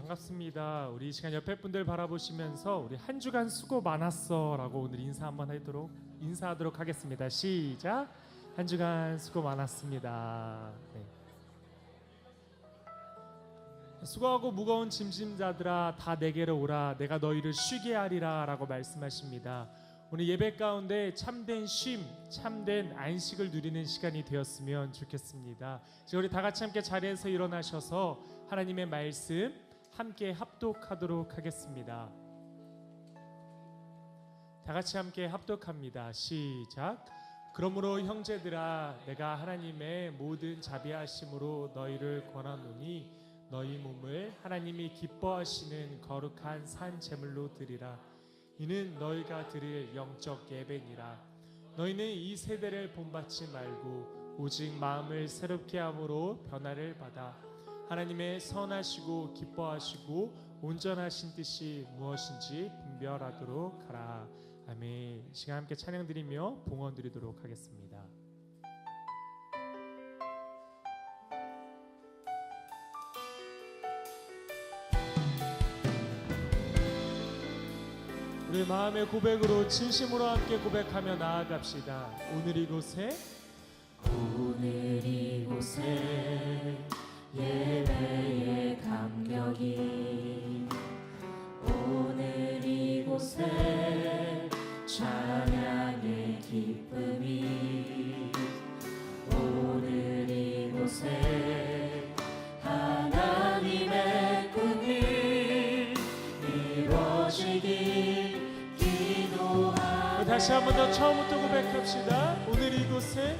반갑습니다. 우리 이 시간 옆에 분들 바라보시면서 우리 한 주간 수고 많았어 라고 오늘 인사하도록 하겠습니다. 시작. 한 주간 수고 많았습니다. 네. 수고하고 무거운 짐진자들아 다 내게로 오라 내가 너희를 쉬게 하리라 라고 말씀하십니다. 오늘 예배 가운데 참된 쉼, 참된 안식을 누리는 시간이 되었으면 좋겠습니다. 이제 우리 다 같이 함께 자리에서 일어나셔서 하나님의 말씀 함께 합독하도록 하겠습니다. 다 같이 함께 합독합니다. 시작. 그러므로 형제들아 내가 하나님의 모든 자비하심으로 너희를 권하노니 너희 몸을 하나님이 기뻐하시는 거룩한 산 제물로 드리라. 이는 너희가 드릴 영적 예배니라. 너희는 이 세대를 본받지 말고 오직 마음을 새롭게 함으로 변화를 받아 하나님의 선하시고 기뻐하시고 온전하신 뜻이 무엇인지 분별하도록 하라. 아멘. 이 시간 함께 찬양 드리며 봉헌 드리도록 하겠습니다. 우리 마음의 고백으로 진심으로 함께 고백하며 나아갑시다. 오늘 이곳에 예배의 감격이 오늘 이곳에 찬양의 기쁨이 오늘 이곳에 하나님의 꿈이 이루어지기 기도하네. 다시 한 번 더 처음부터 고백합시다. 오늘 이곳에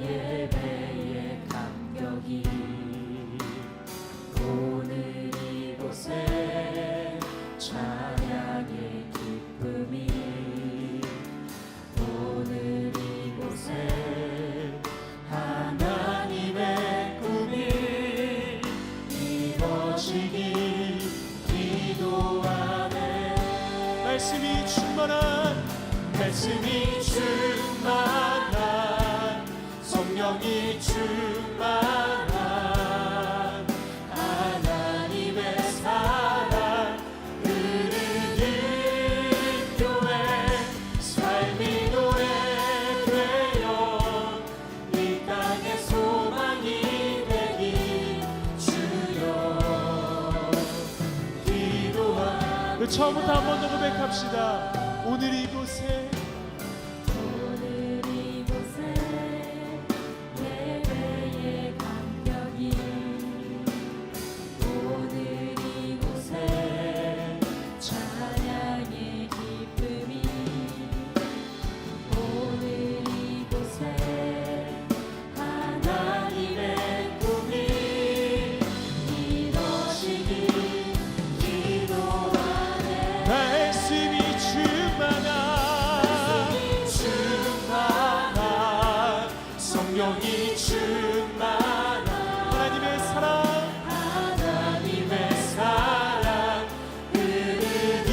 예배의 감격이 오늘 이곳에 찬양의 기쁨이 오늘 이곳에 하나님의 꿈이 이루어지기 기도하네. 말씀이 충만한 성령이 충만한 하나님의 사랑 흐르는 교회 삶이 노래되어 이 땅의 소망이 되기 주여 기도하네. 처음부터 한 번 더 고백합시다. 오늘 이곳에 예배의 감격이 오늘 이곳에 찬양의 기쁨이 오늘 이곳에 하나님의 꿈이 이루어지기 기도하네. 말씀이 충만한 성령이 충만한 하나님의 사랑 흐르는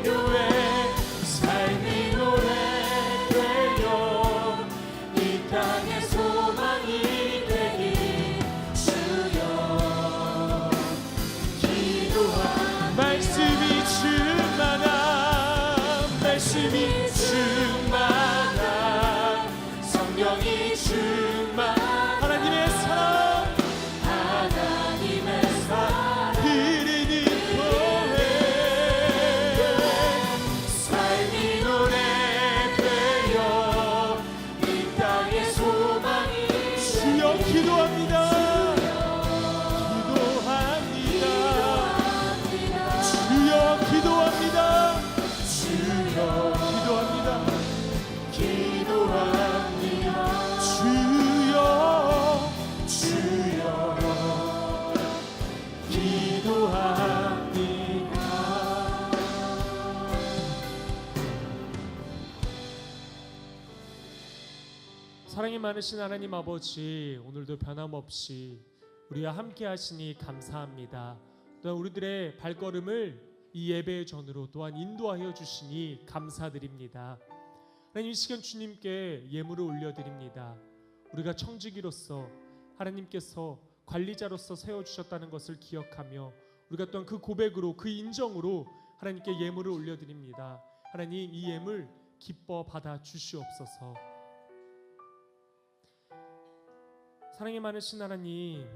교회 삶이 노래되어 이 땅의 소망이 되기 주여 기도하네. 말씀이 충만한 성령이 충만 하나님의 사랑 흐르는 교회 삶이 노래되어 이 땅의 소망이 주여 기도합니다. 주여 기도합니다. 사랑이 많으신 하나님 아버지, 오늘도 변함없이 우리와 함께 하시니 감사합니다. 또한 우리들의 발걸음을 이 예배의 전으로 또한 인도하여 주시니 감사드립니다. 하나님, 이 시간 주님께 예물을 올려드립니다. 우리가 청지기로서 하나님께서 관리자로서 세워주셨다는 것을 기억하며 우리가 또한 그 고백으로 그 인정으로 하나님께 예물을 올려드립니다. 하나님, 이 예물 기뻐 받아 주시옵소서. 사랑이 많으신 하나님,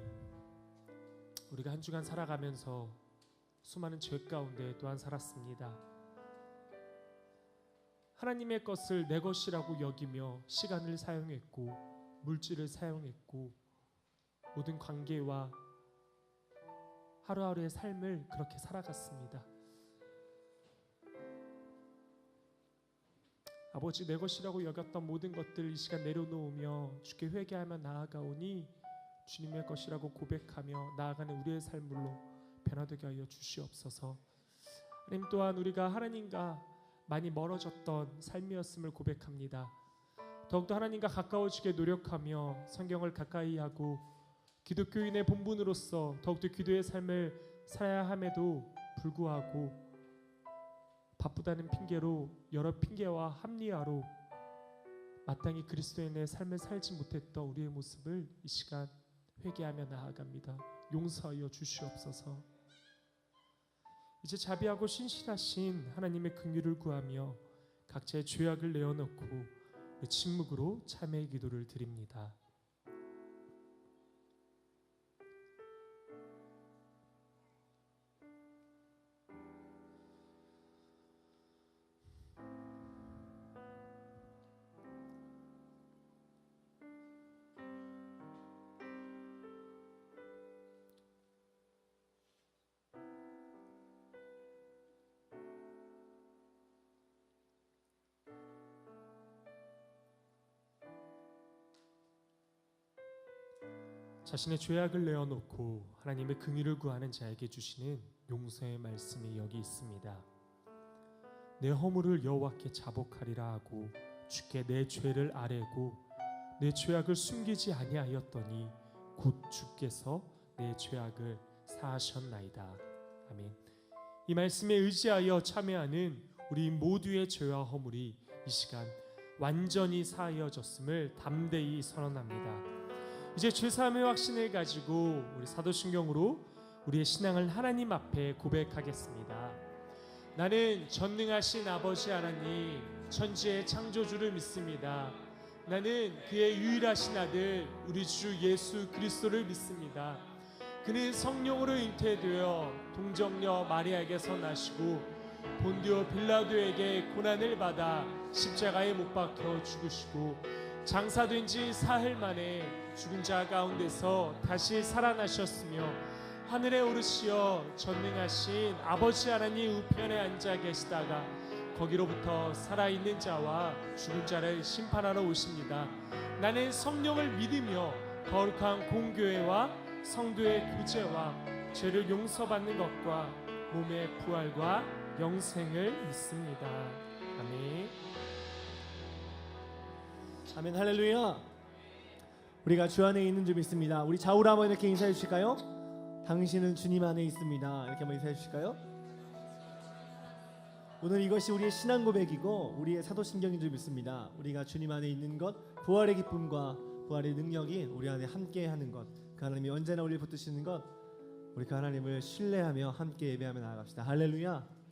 우리가 한 주간 살아가면서 수많은 죄 가운데 또한 살았습니다. 하나님의 것을 내 것이라고 여기며 시간을 사용했고 물질을 사용했고 모든 관계와 하루하루의 삶을 그렇게 살아갔습니다. 아버지, 내 것이라고 여겼던 모든 것들 이 시간 내려놓으며 주께 회개하며 나아가오니 주님의 것이라고 고백하며 나아가는 우리의 삶으로 변화되게 하여 주시옵소서. 하나님, 또한 우리가 하나님과 많이 멀어졌던 삶이었음을 고백합니다. 더욱더 하나님과 가까워지게 노력하며 성경을 가까이 하고 기독교인의 본분으로서 더욱더 기도의 삶을 살아야 함에도 불구하고 바쁘다는 핑계로 여러 핑계와 합리화로 마땅히 그리스도인의 삶을 살지 못했던 우리의 모습을 이 시간 회개하며 나아갑니다. 용서하여 주시옵소서. 이제 자비하고 신실하신 하나님의 긍휼을 구하며 각자의 죄악을 내어놓고 침묵으로 참회의 기도를 드립니다. 자신의 죄악을 내어놓고 하나님의 긍휼을 구하는 자에게 주시는 용서의 말씀이 여기 있습니다. 내 허물을 여호와께 자복하리라 하고 주께 내 죄를 아뢰고 내 죄악을 숨기지 아니하였더니 곧 주께서 내 죄악을 사하셨나이다. 아멘. 이 말씀에 의지하여 참여하는 우리 모두의 죄와 허물이 이 시간 완전히 사하여졌음을 담대히 선언합니다. 이제 죄사함의 확신을 가지고 우리 사도신경으로 우리의 신앙을 하나님 앞에 고백하겠습니다. 나는 전능하신 아버지 하나님, 천지의 창조주를 믿습니다. 나는 그의 유일하신 아들 우리 주 예수 그리스도를 믿습니다. 그는 성령으로 잉태되어 동정녀 마리아에게서 나시고 본디오 빌라도에게 고난을 받아 십자가에 못 박혀 죽으시고 장사된 지 사흘 만에 죽은 자 가운데서 다시 살아나셨으며 하늘에 오르시어 전능하신 아버지 하나님 우편에 앉아 계시다가 거기로부터 살아있는 자와 죽은 자를 심판하러 오십니다. 나는 성령을 믿으며 거룩한 공교회와 성도의 구제와 죄를 용서받는 것과 몸의 부활과 영생을 믿습니다. 아멘. 아멘. 할렐루야. 우리가 주 안에 있는 줄 믿습니다. 우리 좌우로 한번 이렇게 인사해 주실까요? 당신은 주님 안에 있습니다. 이렇게 한번 인사해 주실까요? 오늘 이것이 우리의 신앙 고백이고 우리의 사도신경인 줄 믿습니다. 우리가 주님 안에 있는 것, 부활의 기쁨과 부활의 능력이 우리 안에 함께하는 것, 그 하나님이 언제나 우리를 붙드시는 것, 우리 그 하나님을 신뢰하며 함께 예배하며 나아갑시다. 할렐루야.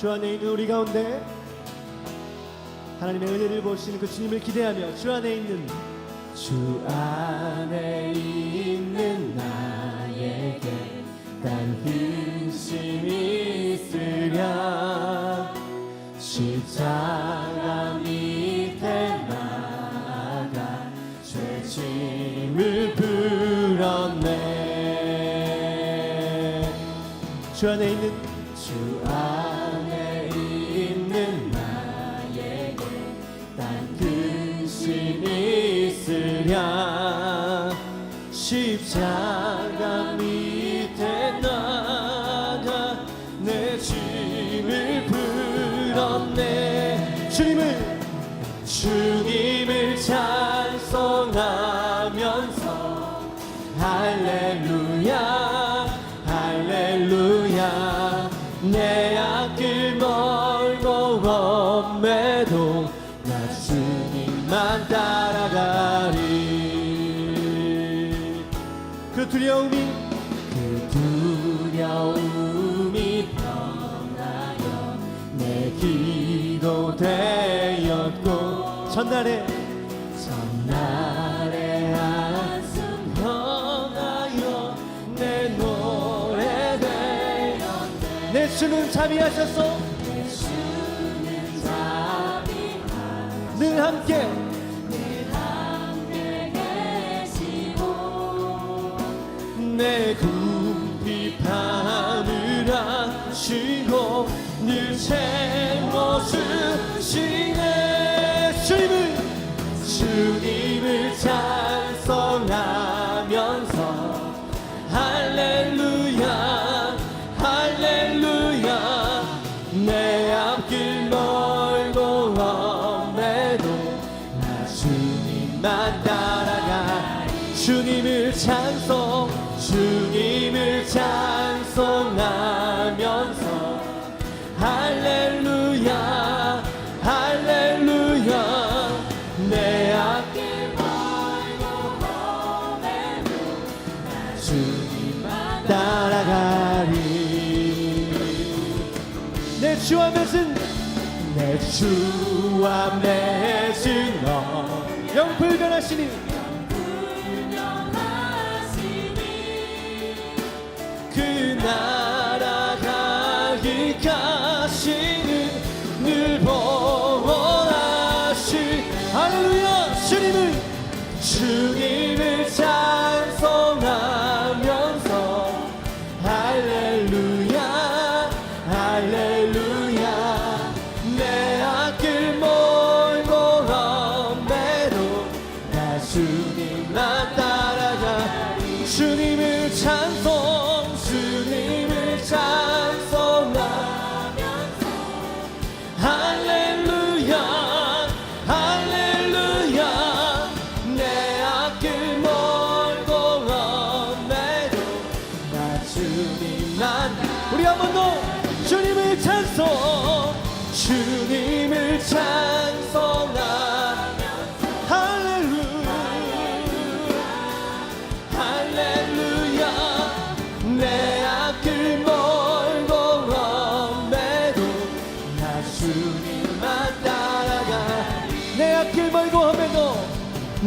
주 안에 있는 우리 가운데 하나님의 은혜를 보시는 그 주님을 기대하며 주 안에 있는 나에게 단 근심이 있으랴 십자가 밑에 나아가 죄짐을 풀었네. 주 안에 있는 나에게 단 근심이 있으랴 십자가 밑에 나가 내 짐을 풀었네. 주님을 찬송하면서 할렐루야 두려움이 떠나요 내 기도 되었고 전날에 한숨 평하여 내 노래 되었네. 내 주는 자비하셨소 내 주는 자비하시고 늘 함께 계시고 내 궁핍함을 아시고 늘 채워주시네. 주님을 찬송하면서 할렐루야 할렐루야 내 앞길 멀고 험해도 나 주님만 따라가 주님을 찬송하면서 할렐루야 할렐루야 내 앞길 멀고 험해도 나 주님만 따라가리. 내 주와 맺은 영불변하시니 그 날아가기까지는 늘 보호하시. 할렐루야 주님을 찬송하면서 할렐루야 할렐루야 내 앞길 멀고 험해도 나 주님만 따라가 주님을 찬송하면서 할렐루야 할렐루야 내 앞길 멀고 험해도 나 주님만. 우리 한 번 더 주님을 찬송하면서 할렐루야 할렐루야 내 앞길 멀고 험해도 나 주님만 따라가. 내 앞길 멀고 험해도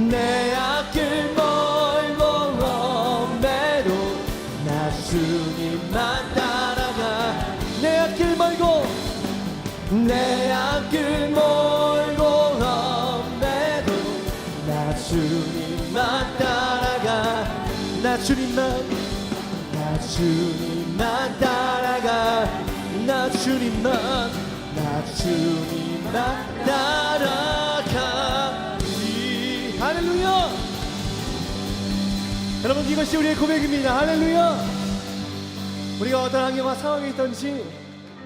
내 앞길 멀고 험해도 나 주님만 따라가. 내 앞길 멀고 험해도 나 주님만 따라가. 나 주님만 따라가. 나 주님만 따라가리. 할렐루야. 여러분 이것이 우리의 고백입니다. 할렐루야. 우리가 어떤 환경과 상황에 있든지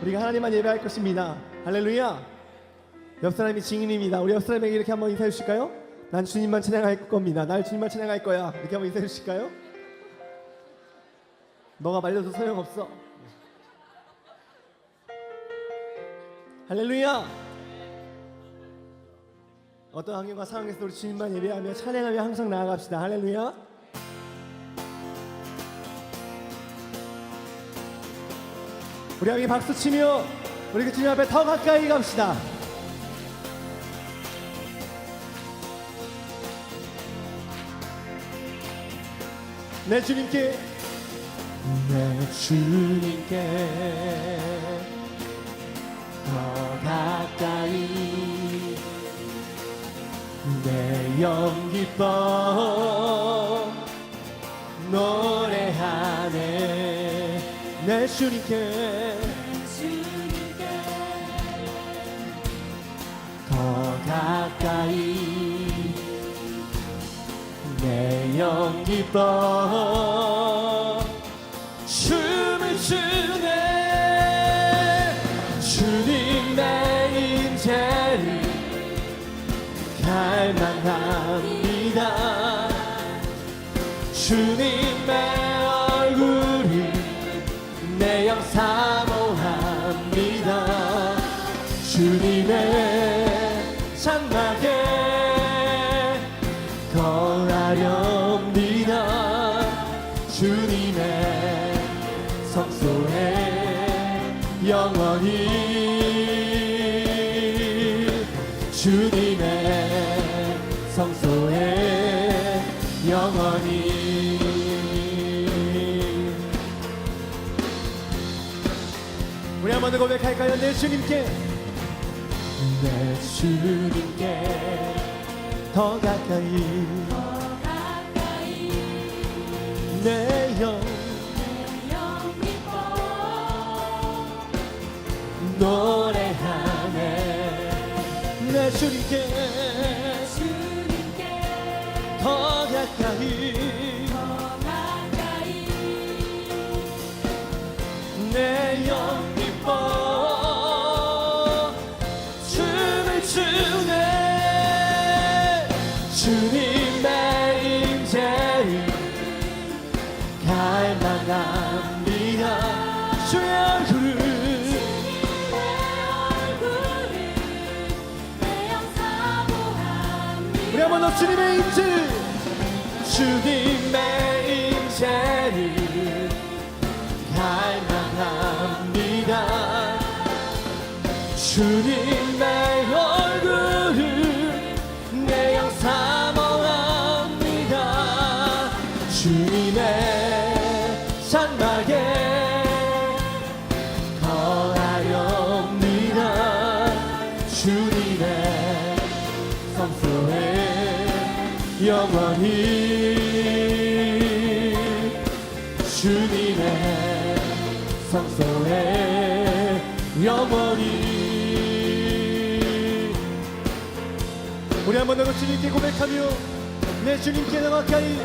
우리가 하나님만 예배할 것입니다. 할렐루야. 옆 사람이 증인입니다. 우리 옆 사람에게 이렇게 한번 인사해 주실까요? 난 주님만 찬양할 겁니다. 날 주님만 찬양할 거야. 이렇게 한번 인사해 주실까요? 너가 말려도 소용없어. 할렐루야. 어떤 환경과 상황에서 우리 주님만 예배하며 찬양하며 항상 나아갑시다. 할렐루야. 우리 함께 박수치며 우리 그 주님 앞에 더 가까이 갑시다. 내 주님께 더 가까이 내 영 기뻐 노래하네. 내 주님께 더 가까이 내 영 기뻐 춤을 추네. 주님 내 인재를 갈망합니다. 주님의 얼굴을 내 영 사모합니다. 주님의 장막에 거하렵니다. 주님의 성소에 영원히 주님의 성소에 영원히. 우리 한번 더 고백할까요? 내 주님께, 내 주님께 더 가까이, 내 영 노래하네. 내 주님께 더 가까이, 내 영 기뻐 춤을 추네. 주님의 임재를 갈망합니다. 주의 얼굴을, 우리 한번 더 주님의 임재를, 주님의 임재를 갈망합니다. 주님의 얼굴을 내 영 사모합니다. 주님의 장막에 거하렵니다. 주님의 성소에 영원히, 주님의 성소에 영원히. 우리 한번 더 주님께 고백하며, 내 주님께 더 가까이,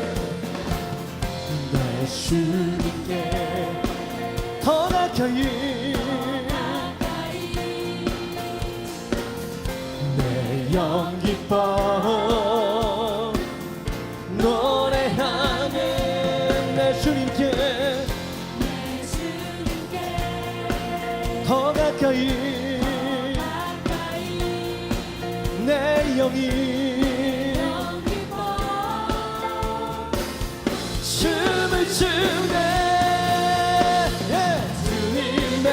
내 주님께 더 가까이, 내 영 기뻐 노래하네. 내 주님께 더 가까이, 내 영이 춤을 추네. 주님의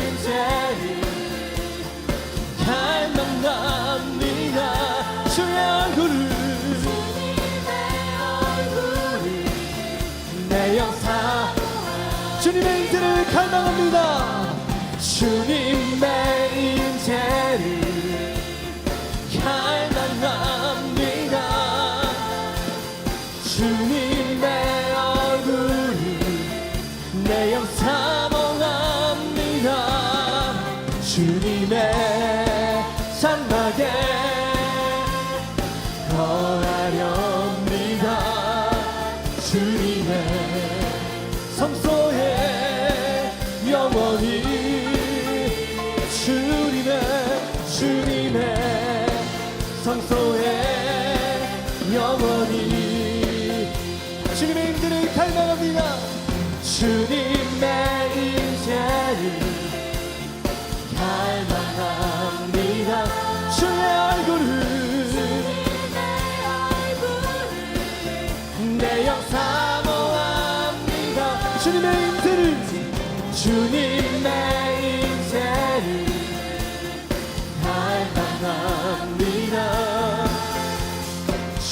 임재를 갈망합니다. 주의 얼굴을, 내 영사, 주님의 임재를 갈망합니다. 주님의 임재를 갈망합니다. 주님의 얼굴을 내 영 사모합니다. 주님의 장막에 거하렵니다. 주님의 성소에 영원히, 주님의 성소에 영원히. 주님의 임재를 갈망합니다. 주님의 임재를 갈망합니다. 주의 얼굴을 내 영 사모합니다. 주님의 임재를, 주님의 임재를 갈망합니다.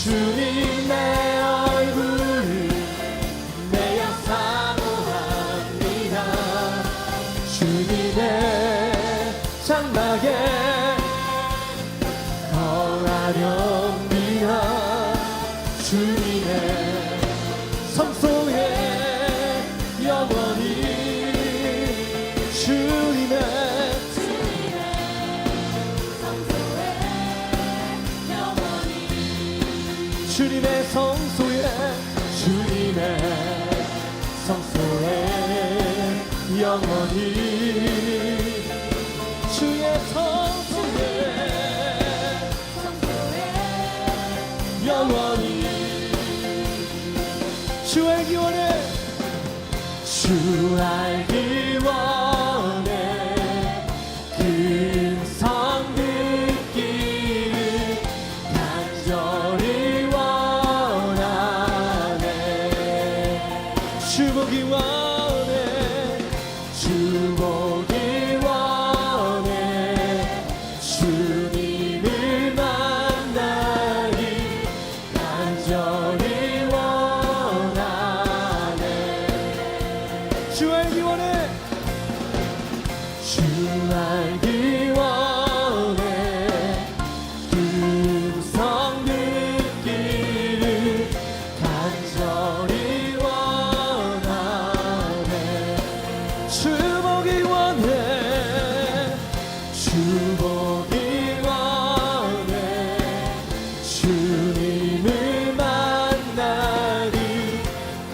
주님의 얼굴을 내 영 사모합니다. 주님의 장막에 거하렵니다. 주님의 성소에 영원히, 주님의 주님의 성소에, 주님의 성소에 영원히, 주의 성소에 영원히. 주 알기 원해, 주 알기 원해. 근성 듣기를 간절히 원하네. 주 보기 원해, 알기 원해. 주 알기 원해 음성 듣기를 간절히 원하네 주 보기 원해. 주 보기 원해 주님을 만나기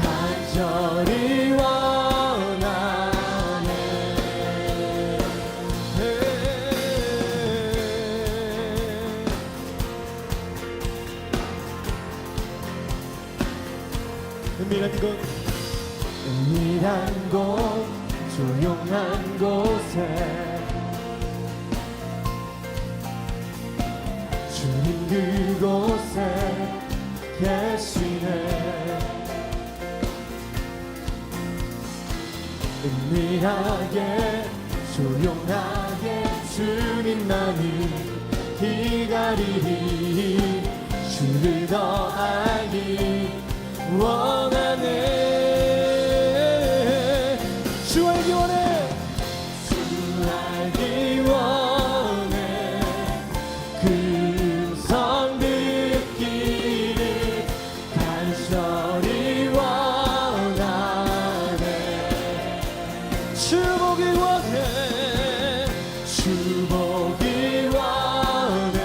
간절히 원하네 은밀한 곳 은밀한 곳 조용한 곳에 주님 그곳에 계시네 은밀하게 조용하게 주님만을 기다리리 주를 더 알기 원하네 주 알기 원해. 주 알기 원해 금성 듣기를 간절히 원하네 주 보기 원해. 주 보기 원해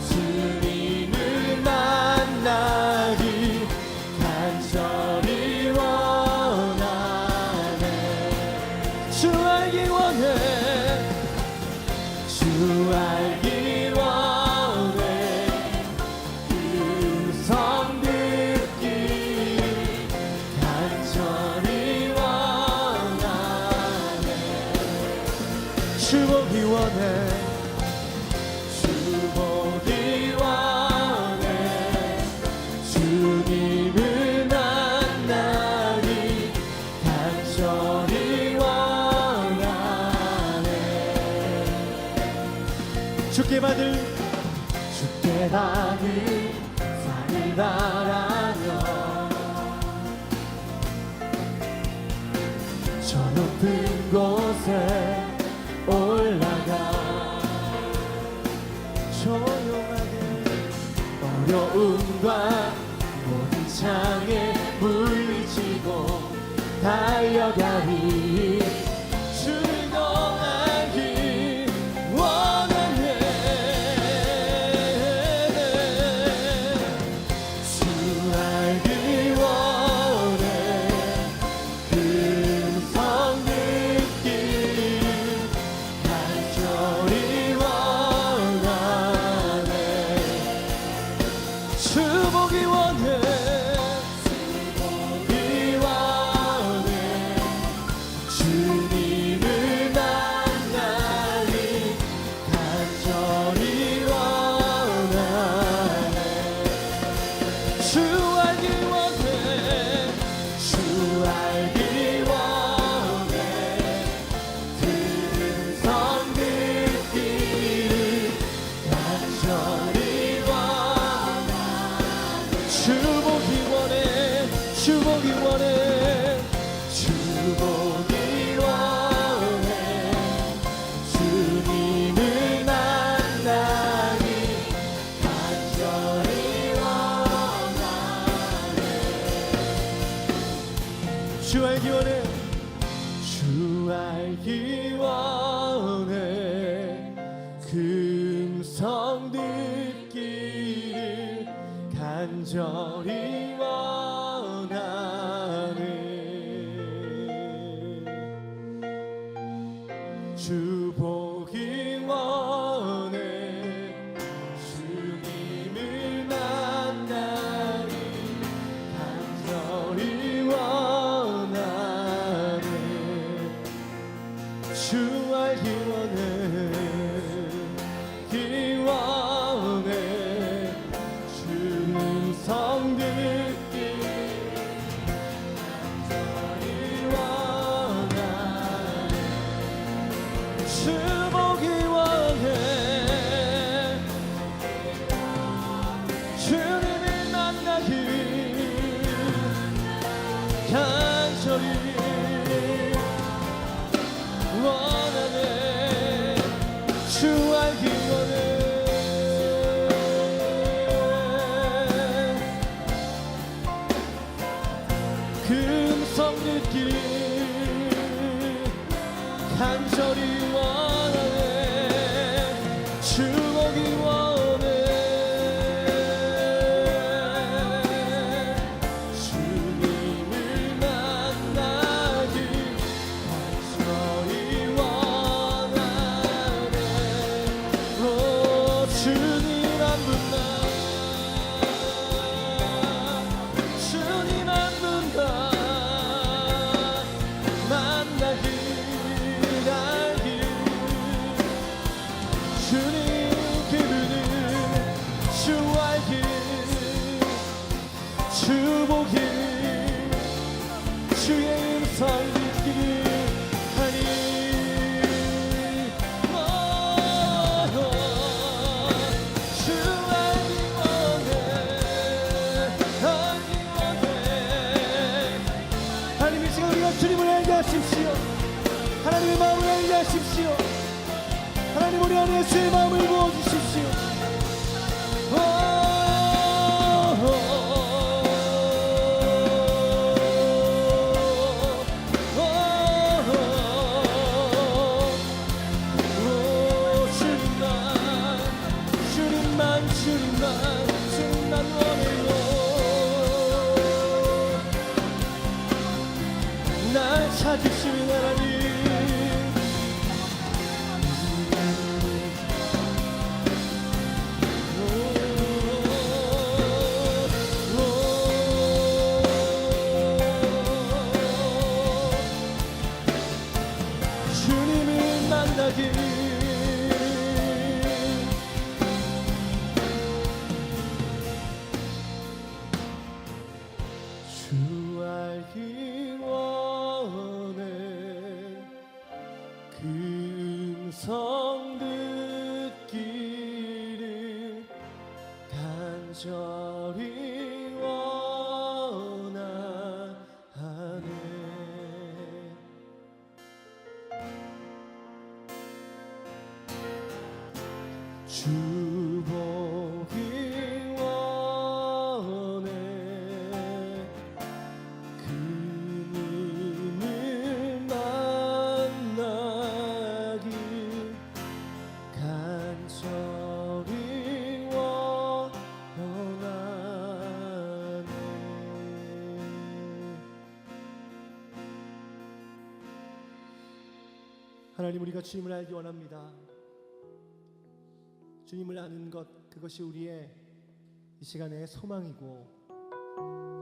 주님을 만나기 간절히 원하네 주 알기 원해. 주 알기 원해 음성 듣기를 간절히 원하네 주 보기 원해. 주 보기 원해 주님을 만나기 간절히 원하네 주께 받을 주께 받을 상을 바라며 저 높은 곳에 올라가 조용하게 어려움과 모든 창에 물리치고 달려가리 주를 더 알기 원하네 주 알기 원해 금성 듣기를 간절히 원하네 주 보기 원해. 보기 원해 주님을 만나기 간절히 원하네 주 알기 원해. 주 알기 원해 금성 듣기를 간절히 원하네 주 보기 원해. 주 보기 원해. 주 보기 원해 주님을 만나기 간절히 원하네 주 알기 원해. 주 알기 원해 금성 듣기를 간절히 원하네 주 보기 원해 주님을 만나기 간절히 원하네 주 알기 원해 기원해 주는 성 듣기 간절히 원하네 주 보기 원해 주님을 만나기 간절히 간절히 원하네 주보기 원해 주님을 만나기 간절히 원하네 오 주님 한 분만 주님 한 분만 만나길 알길 주님 그분은 주 알길 주 보길 주의 음성 듣기를 하니 주 알기 원해 알기 원해 하나님 이 시간 우리가 주님을 알게 하십시오 하나님의 마음을 알게 하십시오 하나님 우리 안에 주의 마음을 부어주십시오 주님만 원해요 날 찾으시는 하나님 주님을 만나길 주 알기 원해 그 음성 듣기를 간절히 원하네 주 보기 원해 그님을 만나길 간절히 원하네 하나님 우리가 주님을 알기 원합니다 주님을 아는 것 그것이 우리의 이 시간의 소망이고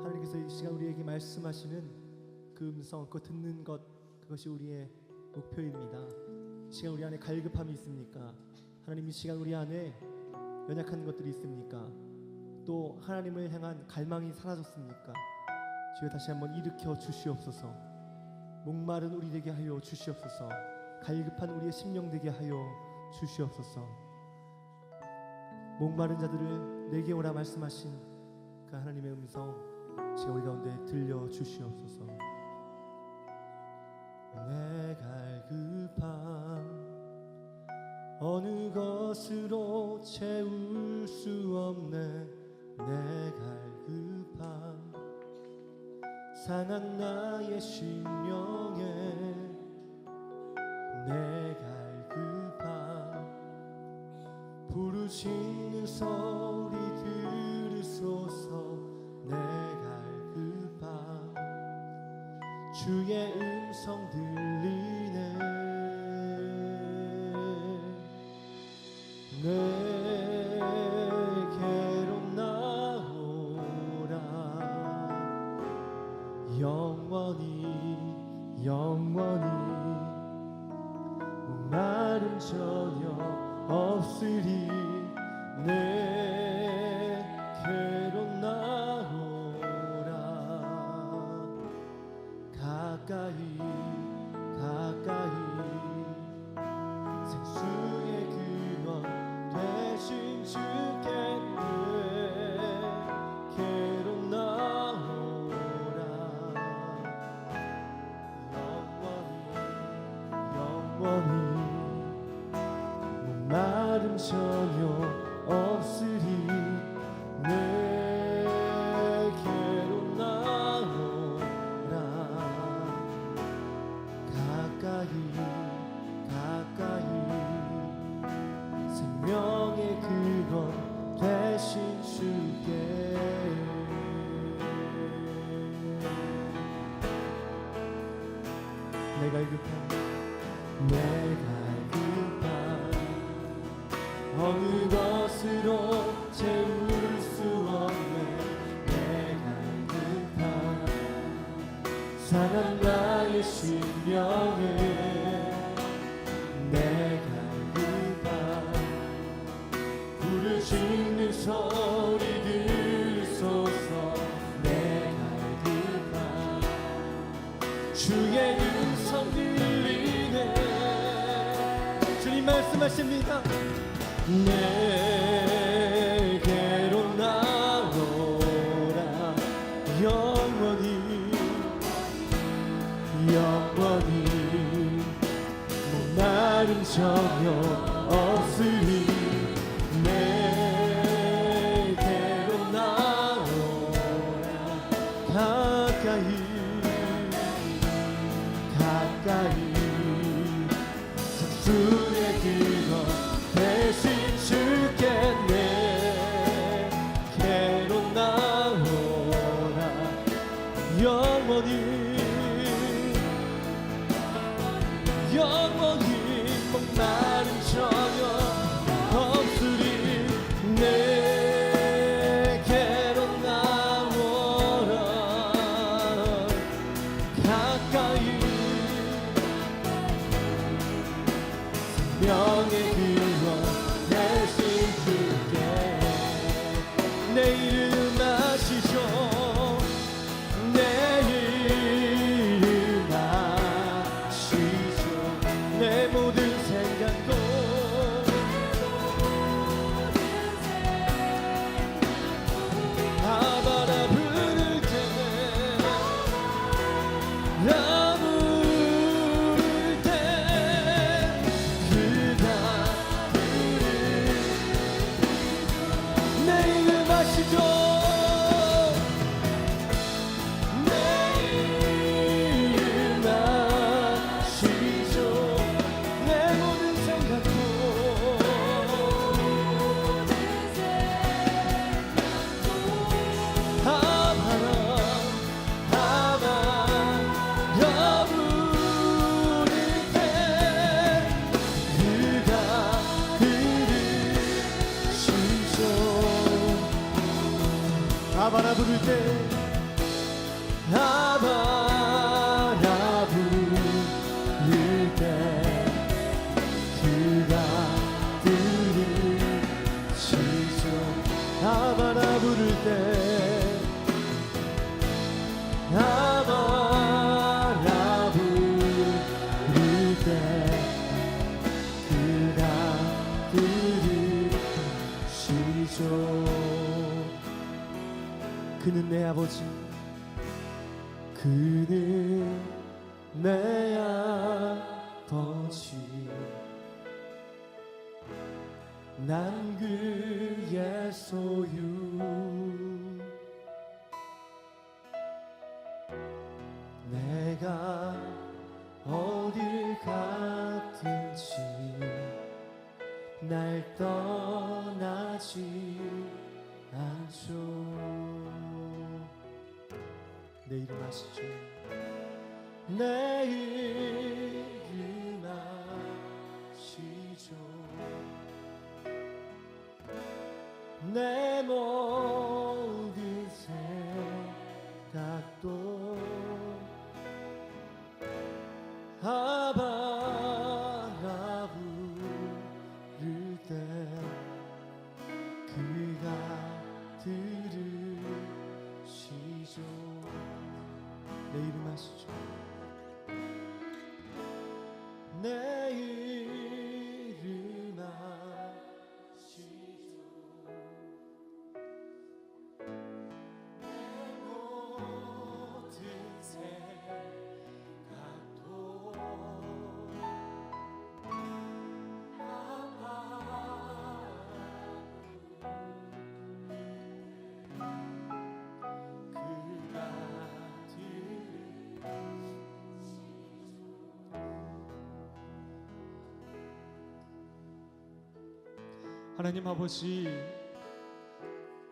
하나님께서 이 시간 우리에게 말씀하시는 그 음성 그 듣는 것 그것이 우리의 목표입니다. 이 시간 우리 안에 갈급함이 있습니까? 하나님 이 시간 우리 안에 연약한 것들이 있습니까? 또 하나님을 향한 갈망이 사라졌습니까? 주여 다시 한번 일으켜 주시옵소서. 목마른 우리 되게 하여 주시옵소서. 갈급한 우리의 심령 되게 하여 주시옵소서. 목마른 자들을 내게 오라 말씀하신 그 하나님의 음성 지금 우리 가운데 들려 주시옵소서. 내 갈급함 어느 것으로 채울 수 없네. 내 갈급함 상한 나의 심령에 내 갈급함 부르짖는 소리 들으소서. 내 갈급함 주의 음성 들리네. 내게로 나오라. 영원히 목마름 전혀 없으리. 내게로 나오라. 가까이 생수의 근원 되신 주께 내게로 나오라. 영원히 목마름 전혀 없으리. 내게로 나오라. 가까이 내가 급한 어느 것으로 채울 수 없네. 내가 급한 상한 나의 심령을 내가 급한 불을 짓는 소리 들소서. 내가 급한 주의 음성 들리네. 주님 말씀하십니다. 내게로 나오라. 영원히 목마름 전혀 없으니. 내게로 나오라. 가까이 수의 그것 대신 주께 내게로 나오라. 영원히 목마름 전혀 없으리. 내게로 나오라. 가까이 명의 그원 대신 주께 내 이름 아시죠. 내 이름 아시죠. 내 모든 생각도 아바라 부를 때 아바라 부를 때 아바라 부를 때 그가 들으시죠. 아바라 부를 때 아바라 부를 때 그가 들으시죠. 그는 내 아버지, 그는 내 아버지. 난 그의 소유. 내가 어딜 가든지 날 떠나지 않죠. 내 이름 아시죠? 내 이름 아시죠? 내 모든 생각도 아바라 부를 때 그가 들으시죠. 내 이름 아시죠? 내 이름 아시죠? 내 모든 생각도 하나님 아버지,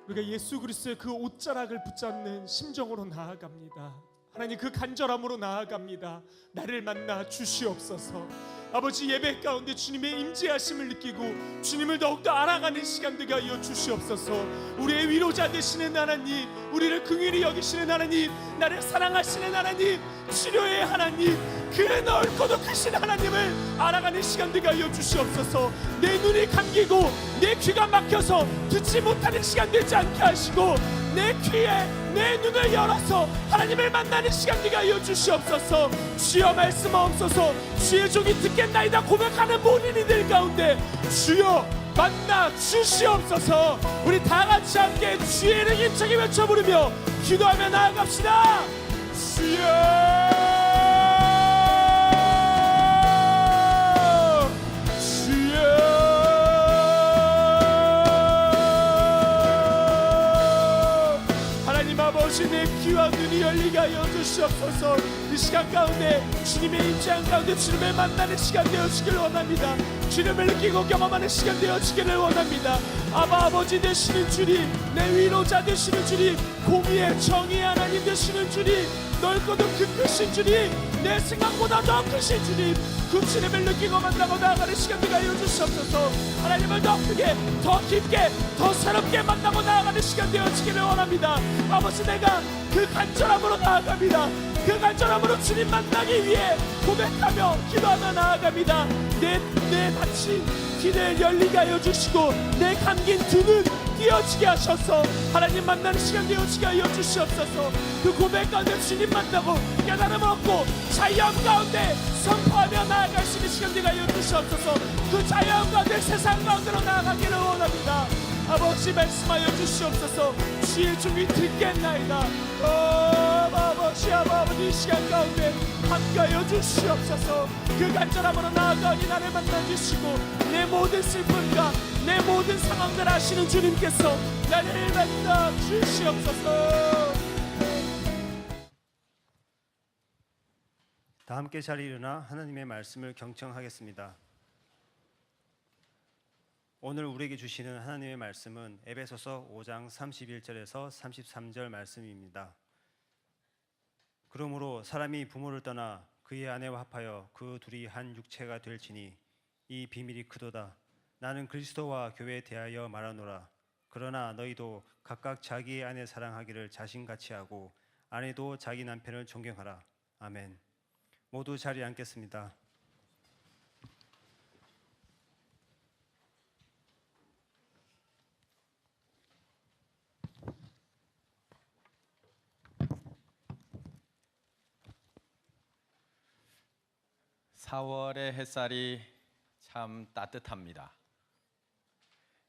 우리가 예수 그리스도의 그 옷자락을 붙잡는 심정으로 나아갑니다. 하나님 그 간절함으로 나아갑니다. 나를 만나 주시옵소서. 아버지, 예배 가운데 주님의 임재하심을 느끼고 주님을 더욱더 알아가는 시간 되게 하여 주시옵소서. 우리의 위로자 되시는 하나님, 우리를 긍휼히 여기시는 하나님, 나를 사랑하시는 하나님, 치료의 하나님, 그 넓고도 크신 하나님을 알아가는 시간 되게 하여 주시옵소서. 내 눈이 감기고 내 귀가 막혀서 듣지 못하는 시간 되지 않게 하시고 내 귀에 내 눈을 열어서 하나님을 만나는 시간 되게 하여 주시옵소서. 주여 말씀하옵소서. 주의 종이 듣겠나이다 고백하는 모든 이들 가운데 주여 만나 주시옵소서. 우리 다 같이 함께 주의 이름 힘차게 외쳐 부르며 기도하며 나아갑시다. 주여 아버지, 내 귀와 눈이 열리게 하여 주시옵소서. 이 시간 가운데 주님의 임재한 가운데 주님을 만나는 시간 되어지기를 원합니다. 주님을 느끼고 경험하는 시간 되어지기를 원합니다. 아버지 되시는 주님, 내 위로자 되시는 주님, 공의의 정의의 하나님 되시는 주님, 넓고도 크신 주님, 내 생각보다 더 크신 주님, 그 주님을 느끼고 만나고 나아가는 시간 되게 하여 주시옵소서. 하나님을 더 크게, 더 깊게, 더 새롭게 만나고 나아가는 시간 되어지기를 원합니다. 아버지, 내가 그 간절함으로 나아갑니다. 그 간절함으로 주님 만나기 위해 고백하며 기도하며 나아갑니다. 내 닫힌 귀를 열리게 하여 주시고 내 감긴 두 눈 띄어지게 하셔서 하나님 만나는 시간 되어지게 하여 주시옵소서. 그 고백 가운데 주님 만나고 깨달음 얻고 자유함 가운데 선포하며 나아갈 수 있는 시간 되게 하여 주시옵소서. 그 자유함 가운데 세상 가운데로 나아가기를 원합니다. 아버지 말씀하여 주시옵소서. 주의 종이 듣겠나이다. 아버지 이 시간 가운데 함께하여 주시옵소서. 그 간절함으로 나아가니 나를 만나주시고 내 모든 슬픔과 내 모든 상황들 아시는 주님께서 나를 만나 주시옵소서. 다 함께 자리에 일어나 하나님의 말씀을 경청하겠습니다. 오늘 우리에게 주시는 하나님의 말씀은 에베소서 5장 31절에서 33절 말씀입니다. 그러므로 사람이 부모를 떠나 그의 아내와 합하여 그 둘이 한 육체가 될지니 이 비밀이 크도다. 나는 그리스도와 교회에 대하여 말하노라. 그러나 너희도 각각 자기의 아내 사랑하기를 자신같이 하고 아내도 자기 남편을 존경하라. 아멘. 모두 자리에 앉겠습니다. (4월의) 햇살이 참 따뜻합니다.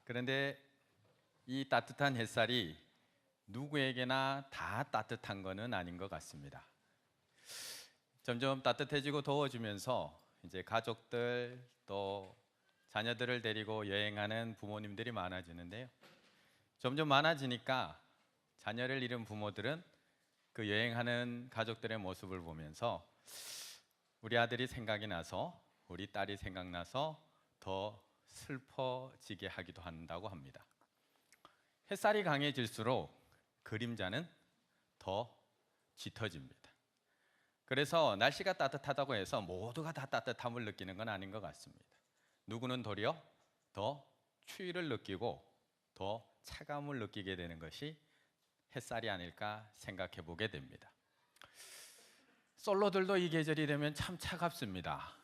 그런데 이 따뜻한 햇살이 누구에게나 다 따뜻한 것은 아닌 것 같습니다. 점점 따뜻해지고 더워지면서 이제 가족들 또 자녀들을 데리고 여행하는 부모님들이 많아지는데요. 점점 많아지니까 자녀를 잃은 부모들은 그 여행하는 가족들의 모습을 보면서 우리 아들이 생각이 나서 우리 딸이 생각나서 더 슬퍼지게 하기도 한다고 합니다. 햇살이 강해질수록 그림자는 더 짙어집니다. 그래서 날씨가 따뜻하다고 해서 모두가 다 따뜻함을 느끼는 건 아닌 것 같습니다. 누구는 도리어 더 추위를 느끼고 더 차가움을 느끼게 되는 것이 햇살이 아닐까 생각해 보게 됩니다. 솔로들도 이 계절이 되면 참 차갑습니다.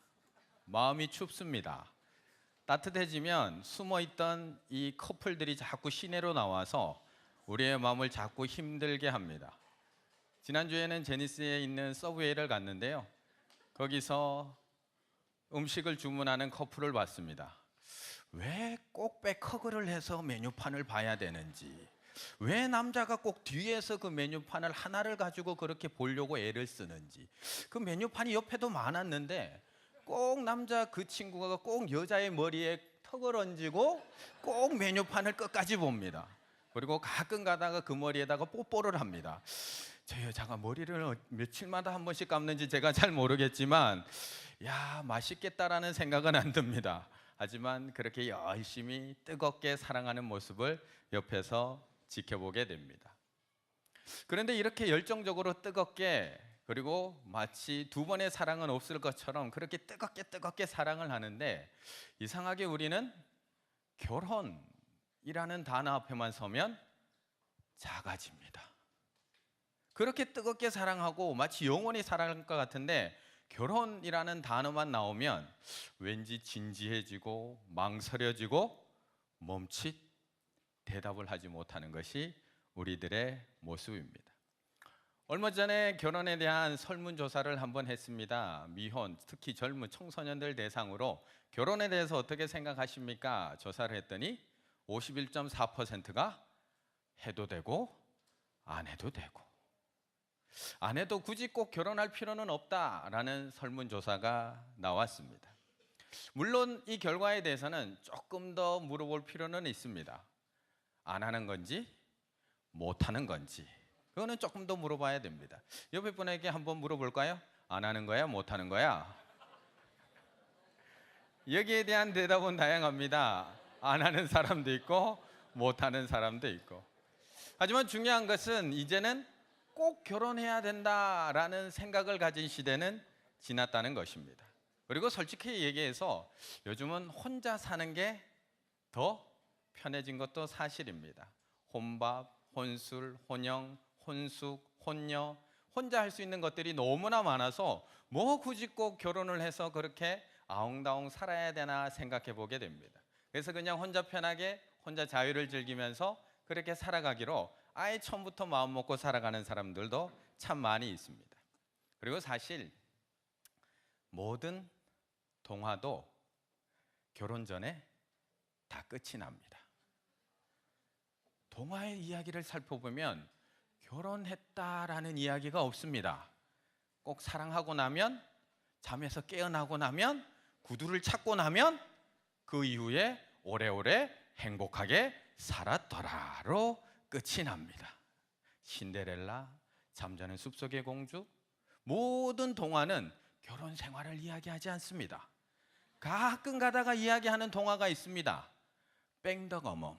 마음이 춥습니다. 따뜻해지면 숨어있던 이 커플들이 자꾸 시내로 나와서 우리의 마음을 자꾸 힘들게 합니다. 지난주에는 제니스에 있는 서브웨이를 갔는데요. 거기서 음식을 주문하는 커플을 봤습니다. 왜 꼭 백허그를 해서 메뉴판을 봐야 되는지, 왜 남자가 꼭 뒤에서 그 메뉴판을 하나를 가지고 그렇게 보려고 애를 쓰는지. 그 메뉴판이 옆에도 많았는데 꼭 남자 그 친구가 꼭 여자의 머리에 턱을 얹고 꼭 메뉴판을 끝까지 봅니다. 그리고 가끔 가다가 그 머리에다가 뽀뽀를 합니다. 저 여자가 머리를 며칠마다 한 번씩 감는지 제가 잘 모르겠지만 야, 맛있겠다라는 생각은 안 듭니다. 하지만 그렇게 열심히 뜨겁게 사랑하는 모습을 옆에서 지켜보게 됩니다. 그런데 이렇게 열정적으로 뜨겁게 그리고 마치 두 번의 사랑은 없을 것처럼 그렇게 뜨겁게 사랑을 하는데, 이상하게 우리는 결혼이라는 단어 앞에만 서면 작아집니다. 그렇게 뜨겁게 사랑하고 마치 영원히 사랑할 것 같은데, 결혼이라는 단어만 나오면 왠지 진지해지고 망설여지고 멈칫 대답을 하지 못하는 것이 우리들의 모습입니다. 얼마 전에 결혼에 대한 설문조사를 한번 했습니다. 미혼, 특히 젊은 청소년들 대상으로 결혼에 대해서 어떻게 생각하십니까? 조사를 했더니 51.4%가 해도 되고 안 해도 되고, 안 해도 굳이 꼭 결혼할 필요는 없다라는 설문조사가 나왔습니다. 물론 이 결과에 대해서는 조금 더 물어볼 필요는 있습니다. 안 하는 건지 못 하는 건지, 그거는 조금 더 물어봐야 됩니다. 옆에 분에게 한번 물어볼까요? 안 하는 거야, 못 하는 거야? 여기에 대한 대답은 다양합니다. 안 하는 사람도 있고 못 하는 사람도 있고. 하지만 중요한 것은 이제는 꼭 결혼해야 된다라는 생각을 가진 시대는 지났다는 것입니다. 그리고 솔직히 얘기해서 요즘은 혼자 사는 게 더 편해진 것도 사실입니다. 혼밥, 혼술, 혼영, 혼숙, 혼녀, 혼자 할 수 있는 것들이 너무나 많아서 뭐 굳이 꼭 결혼을 해서 그렇게 아웅다웅 살아야 되나 생각해 보게 됩니다. 그래서 그냥 혼자 편하게 혼자 자유를 즐기면서 그렇게 살아가기로 아예 처음부터 마음 먹고 살아가는 사람들도 참 많이 있습니다. 그리고 사실 모든 동화도 결혼 전에 다 끝이 납니다. 동화의 이야기를 살펴보면 결혼했다라는 이야기가 없습니다. 꼭 사랑하고 나면, 잠에서 깨어나고 나면, 구두를 찾고 나면 그 이후에 오래오래 행복하게 살았더라로 끝이 납니다. 신데렐라, 잠자는 숲속의 공주, 모든 동화는 결혼 생활을 이야기하지 않습니다. 가끔 가다가 이야기하는 동화가 있습니다. 뺑덕어멈.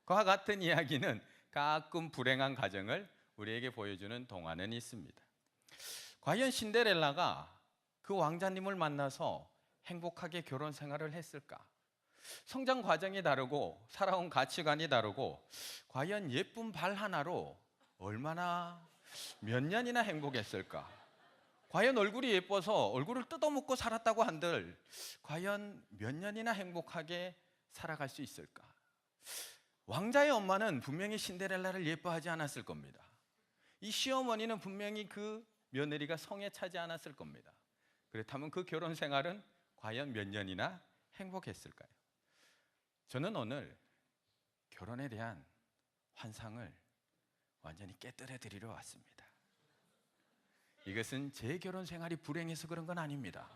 그와 같은 이야기는 가끔 불행한 가정을 우리에게 보여주는 동화는 있습니다. 과연 신데렐라가 그 왕자님을 만나서 행복하게 결혼 생활을 했을까? 성장 과정이 다르고 살아온 가치관이 다르고, 과연 예쁜 발 하나로 얼마나 몇 년이나 행복했을까? 과연 얼굴이 예뻐서 얼굴을 뜯어먹고 살았다고 한들 과연 몇 년이나 행복하게 살아갈 수 있을까? 왕자의 엄마는 분명히 신데렐라를 예뻐하지 않았을 겁니다. 이 시어머니는 분명히 그 며느리가 성에 차지 않았을 겁니다. 그렇다면 그 결혼 생활은 과연 몇 년이나 행복했을까요? 저는 오늘 결혼에 대한 환상을 완전히 깨뜨려 드리러 왔습니다. 이것은 제 결혼 생활이 불행해서 그런 건 아닙니다.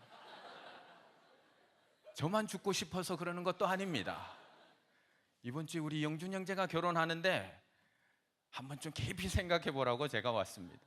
저만 죽고 싶어서 그러는 것도 아닙니다. 이번 주에 우리 영준 형제가 결혼하는데 한번 좀 깊이 생각해 보라고 제가 왔습니다.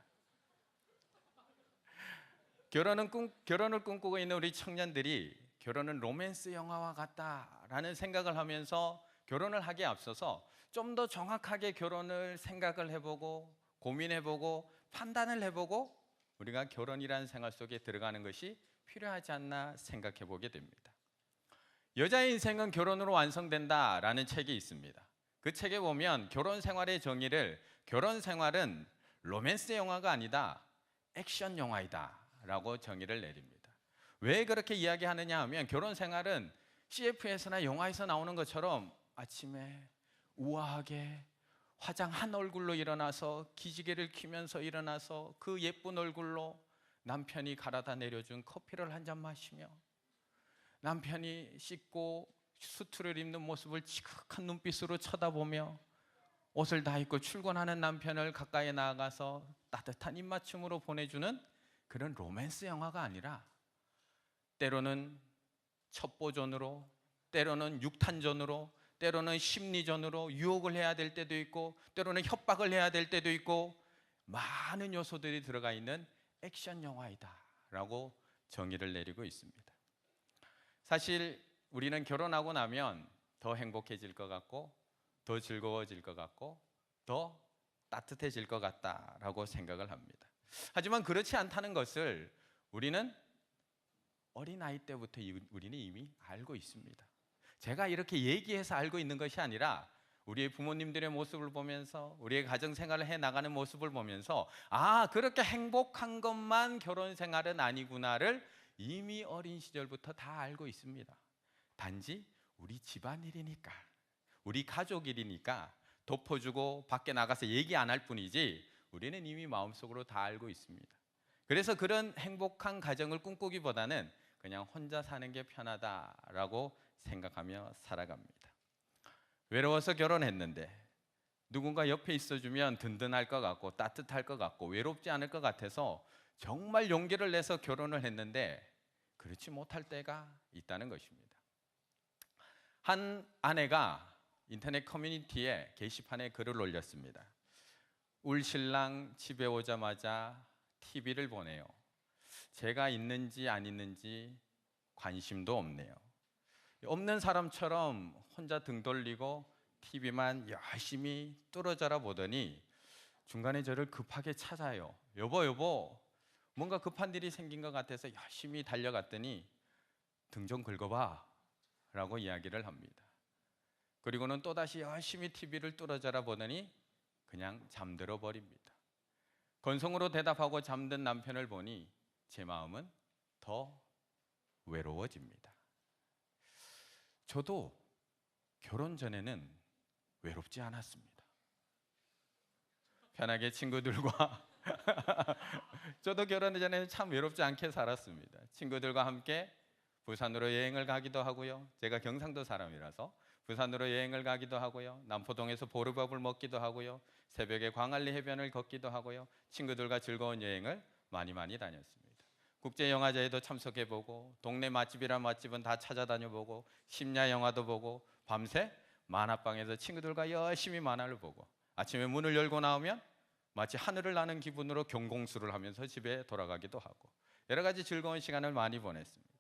결혼을 꿈꾸고 있는 우리 청년들이 결혼은 로맨스 영화와 같다라는 생각을 하면서 결혼을 하기에 앞서서 좀 더 정확하게 결혼을 생각을 해보고 고민해보고 판단을 해보고 우리가 결혼이라는 생활 속에 들어가는 것이 필요하지 않나 생각해 보게 됩니다. 여자의 인생은 결혼으로 완성된다라는 책이 있습니다. 그 책에 보면 결혼 생활의 정의를, 결혼 생활은 로맨스 영화가 아니다, 액션 영화이다 라고 정의를 내립니다. 왜 그렇게 이야기하느냐 하면, 결혼 생활은 CF에서나 영화에서 나오는 것처럼 아침에 우아하게 화장한 얼굴로 일어나서 기지개를 켜면서 일어나서 그 예쁜 얼굴로 남편이 갈아다 내려준 커피를 한 잔 마시며, 남편이 씻고 수트를 입는 모습을 지극한 눈빛으로 쳐다보며, 옷을 다 입고 출근하는 남편을 가까이 나아가서 따뜻한 입맞춤으로 보내주는 그런 로맨스 영화가 아니라, 때로는 첩보전으로, 때로는 육탄전으로, 때로는 심리전으로 유혹을 해야 될 때도 있고, 때로는 협박을 해야 될 때도 있고, 많은 요소들이 들어가 있는 액션 영화이다 라고 정의를 내리고 있습니다. 사실 우리는 결혼하고 나면 더 행복해질 것 같고, 더 즐거워질 것 같고, 더 따뜻해질 것 같다라고 생각을 합니다. 하지만 그렇지 않다는 것을 우리는 어린아이 때부터 우리는 이미 알고 있습니다. 제가 이렇게 얘기해서 알고 있는 것이 아니라 우리의 부모님들의 모습을 보면서 우리의 가정생활을 해나가는 모습을 보면서 아, 그렇게 행복한 것만 결혼 생활은 아니구나를 이미 어린 시절부터 다 알고 있습니다. 단지 우리 집안일이니까, 우리 가족일이니까 덮어주고 밖에 나가서 얘기 안 할 뿐이지 우리는 이미 마음속으로 다 알고 있습니다. 그래서 그런 행복한 가정을 꿈꾸기보다는 그냥 혼자 사는 게 편하다라고 생각하며 살아갑니다. 외로워서 결혼했는데 누군가 옆에 있어주면 든든할 것 같고 따뜻할 것 같고 외롭지 않을 것 같아서 정말 용기를 내서 결혼을 했는데 그렇지 못할 때가 있다는 것입니다. 한 아내가 인터넷 커뮤니티에 게시판에 글을 올렸습니다. 울 신랑 집에 오자마자 TV를 보네요. 제가 있는지 안 있는지 관심도 없네요. 없는 사람처럼 혼자 등 돌리고 TV만 열심히 뚫어져라 보더니 중간에 저를 급하게 찾아요. 여보, 뭔가 급한 일이 생긴 것 같아서 열심히 달려갔더니 등 좀 긁어봐 라고 이야기를 합니다. 그리고는 또다시 열심히 TV를 뚫어져라 보더니 그냥 잠들어 버립니다. 건성으로 대답하고 잠든 남편을 보니 제 마음은 더 외로워집니다. 저도 결혼 전에는 외롭지 않았습니다. 편하게 친구들과 저도 결혼 전에는 참 외롭지 않게 살았습니다. 친구들과 함께 부산으로 여행을 가기도 하고요. 제가 경상도 사람이라서 부산으로 여행을 가기도 하고요. 남포동에서 보르밥을 먹기도 하고요. 새벽에 광안리 해변을 걷기도 하고요. 친구들과 즐거운 여행을 많이 다녔습니다. 국제영화제에도 참석해보고 동네 맛집이란 맛집은 다 찾아다녀보고 심야 영화도 보고 밤새 만화방에서 친구들과 열심히 만화를 보고 아침에 문을 열고 나오면 마치 하늘을 나는 기분으로 경공수를 하면서 집에 돌아가기도 하고 여러 가지 즐거운 시간을 많이 보냈습니다.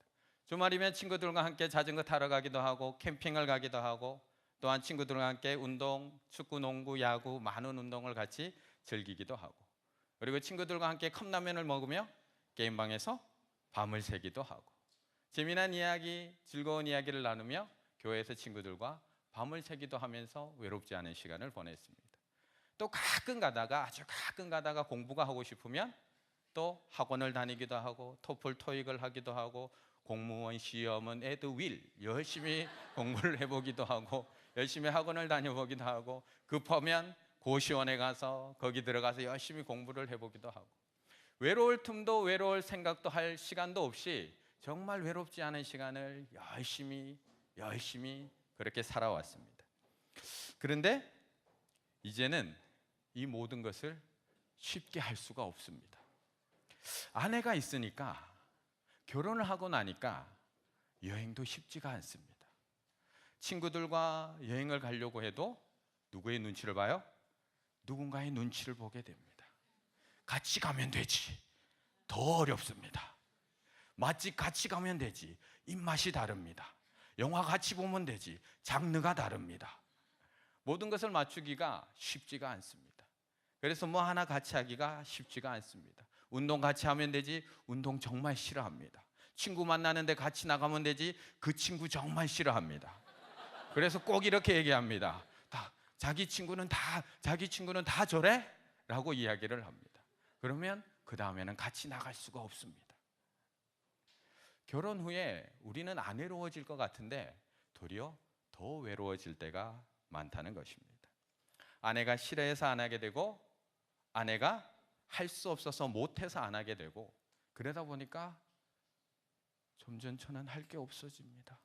주말이면 친구들과 함께 자전거 타러 가기도 하고 캠핑을 가기도 하고 또한 친구들과 함께 운동, 축구, 농구, 야구 많은 운동을 같이 즐기기도 하고 그리고 친구들과 함께 컵라면을 먹으며 게임방에서 밤을 새기도 하고 재미난 이야기, 즐거운 이야기를 나누며 교회에서 친구들과 밤을 새기도 하면서 외롭지 않은 시간을 보냈습니다. 또 아주 가끔 가다가 공부가 하고 싶으면 또 학원을 다니기도 하고 토플, 토익을 하기도 하고 공무원 시험은 에드윌 열심히 공부를 해보기도 하고 열심히 학원을 다녀보기도 하고 급하면 고시원에 가서 거기 들어가서 열심히 공부를 해보기도 하고 외로울 틈도 외로울 생각도 할 시간도 없이 정말 외롭지 않은 시간을 열심히 그렇게 살아왔습니다. 그런데 이제는 이 모든 것을 쉽게 할 수가 없습니다. 아내가 있으니까 결혼을 하고 나니까 여행도 쉽지가 않습니다. 친구들과 여행을 가려고 해도 누구의 눈치를 봐요? 누군가의 눈치를 보게 됩니다. 같이 가면 되지. 더 어렵습니다. 맛집 같이 가면 되지. 입맛이 다릅니다. 영화 같이 보면 되지. 장르가 다릅니다. 모든 것을 맞추기가 쉽지가 않습니다. 그래서 뭐 하나 같이 하기가 쉽지가 않습니다. 운동 같이 하면 되지. 운동 정말 싫어합니다. 친구 만나는데 같이 나가면 되지. 그 친구 정말 싫어합니다. 그래서 꼭 이렇게 얘기합니다. 자기 친구는 다 저래? 라고 이야기를 합니다. 그러면 그 다음에는 같이 나갈 수가 없습니다. 결혼 후에 우리는 안 외로워질 것 같은데 도리어 더 외로워질 때가 많다는 것입니다. 아내가 싫어해서 안 하게 되고 아내가 할 수 없어서 못해서 안 하게 되고 그러다 보니까 점점 저는 할 게 없어집니다.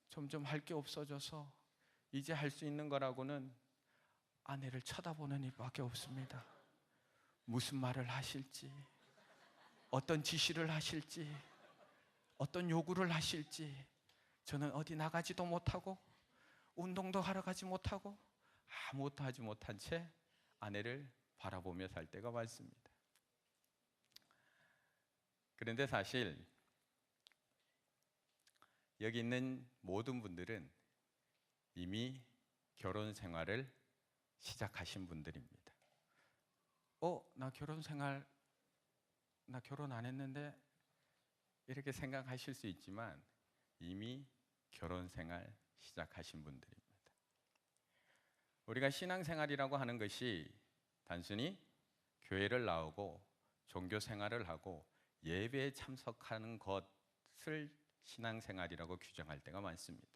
점점 할 게 없어져서 이제 할 수 있는 거라고는 아내를 쳐다보는 일밖에 없습니다. 무슨 말을 하실지, 어떤 지시를 하실지, 어떤 요구를 하실지 저는 어디 나가지도 못하고 운동도 하러 가지 못하고 아무것도 하지 못한 채 아내를 바라보며 살 때가 많습니다. 그런데 사실 여기 있는 모든 분들은 이미 결혼 생활을 시작하신 분들입니다. 나 결혼 생활, 나 결혼 안 했는데 이렇게 생각하실 수 있지만 이미 결혼 생활 시작하신 분들입니다. 우리가 신앙생활이라고 하는 것이 단순히 교회를 나오고 종교 생활을 하고 예배에 참석하는 것을 신앙생활이라고 규정할 때가 많습니다.